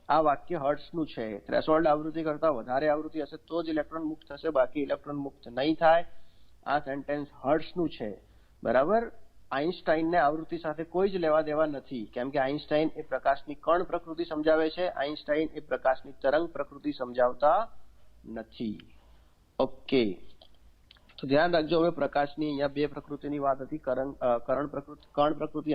આ વાક્ય હર્ટ્ઝનું છે. થ્રેશોલ્ડ આવૃત્તિ કરતા વધારે આવૃત્તિ હશે તો જ ઇલેક્ટ્રોન મુક્ત થશે, બાકી ઇલેક્ટ્રોન મુક્ત નહીં થાય. આ સેન્ટેન્સ હર્ટ્ઝનું છે. બરાબર. આઈન્સ્ટાઈનને આવૃત્તિ સાથે કોઈ જ લેવા દેવા નથી, કેમ કે આઈન્સ્ટાઈન એ પ્રકાશની કણ પ્રકૃતિ સમજાવે છે. આઈન્સ્ટાઈન એ પ્રકાશની તરંગ પ્રકૃતિ સમજાવતા નથી. ઓકે, તો ધ્યાન રાખજો. હવે પ્રકાશની અહીંયા બે પ્રકૃતિની વાત હતી, કણ પ્રકૃતિ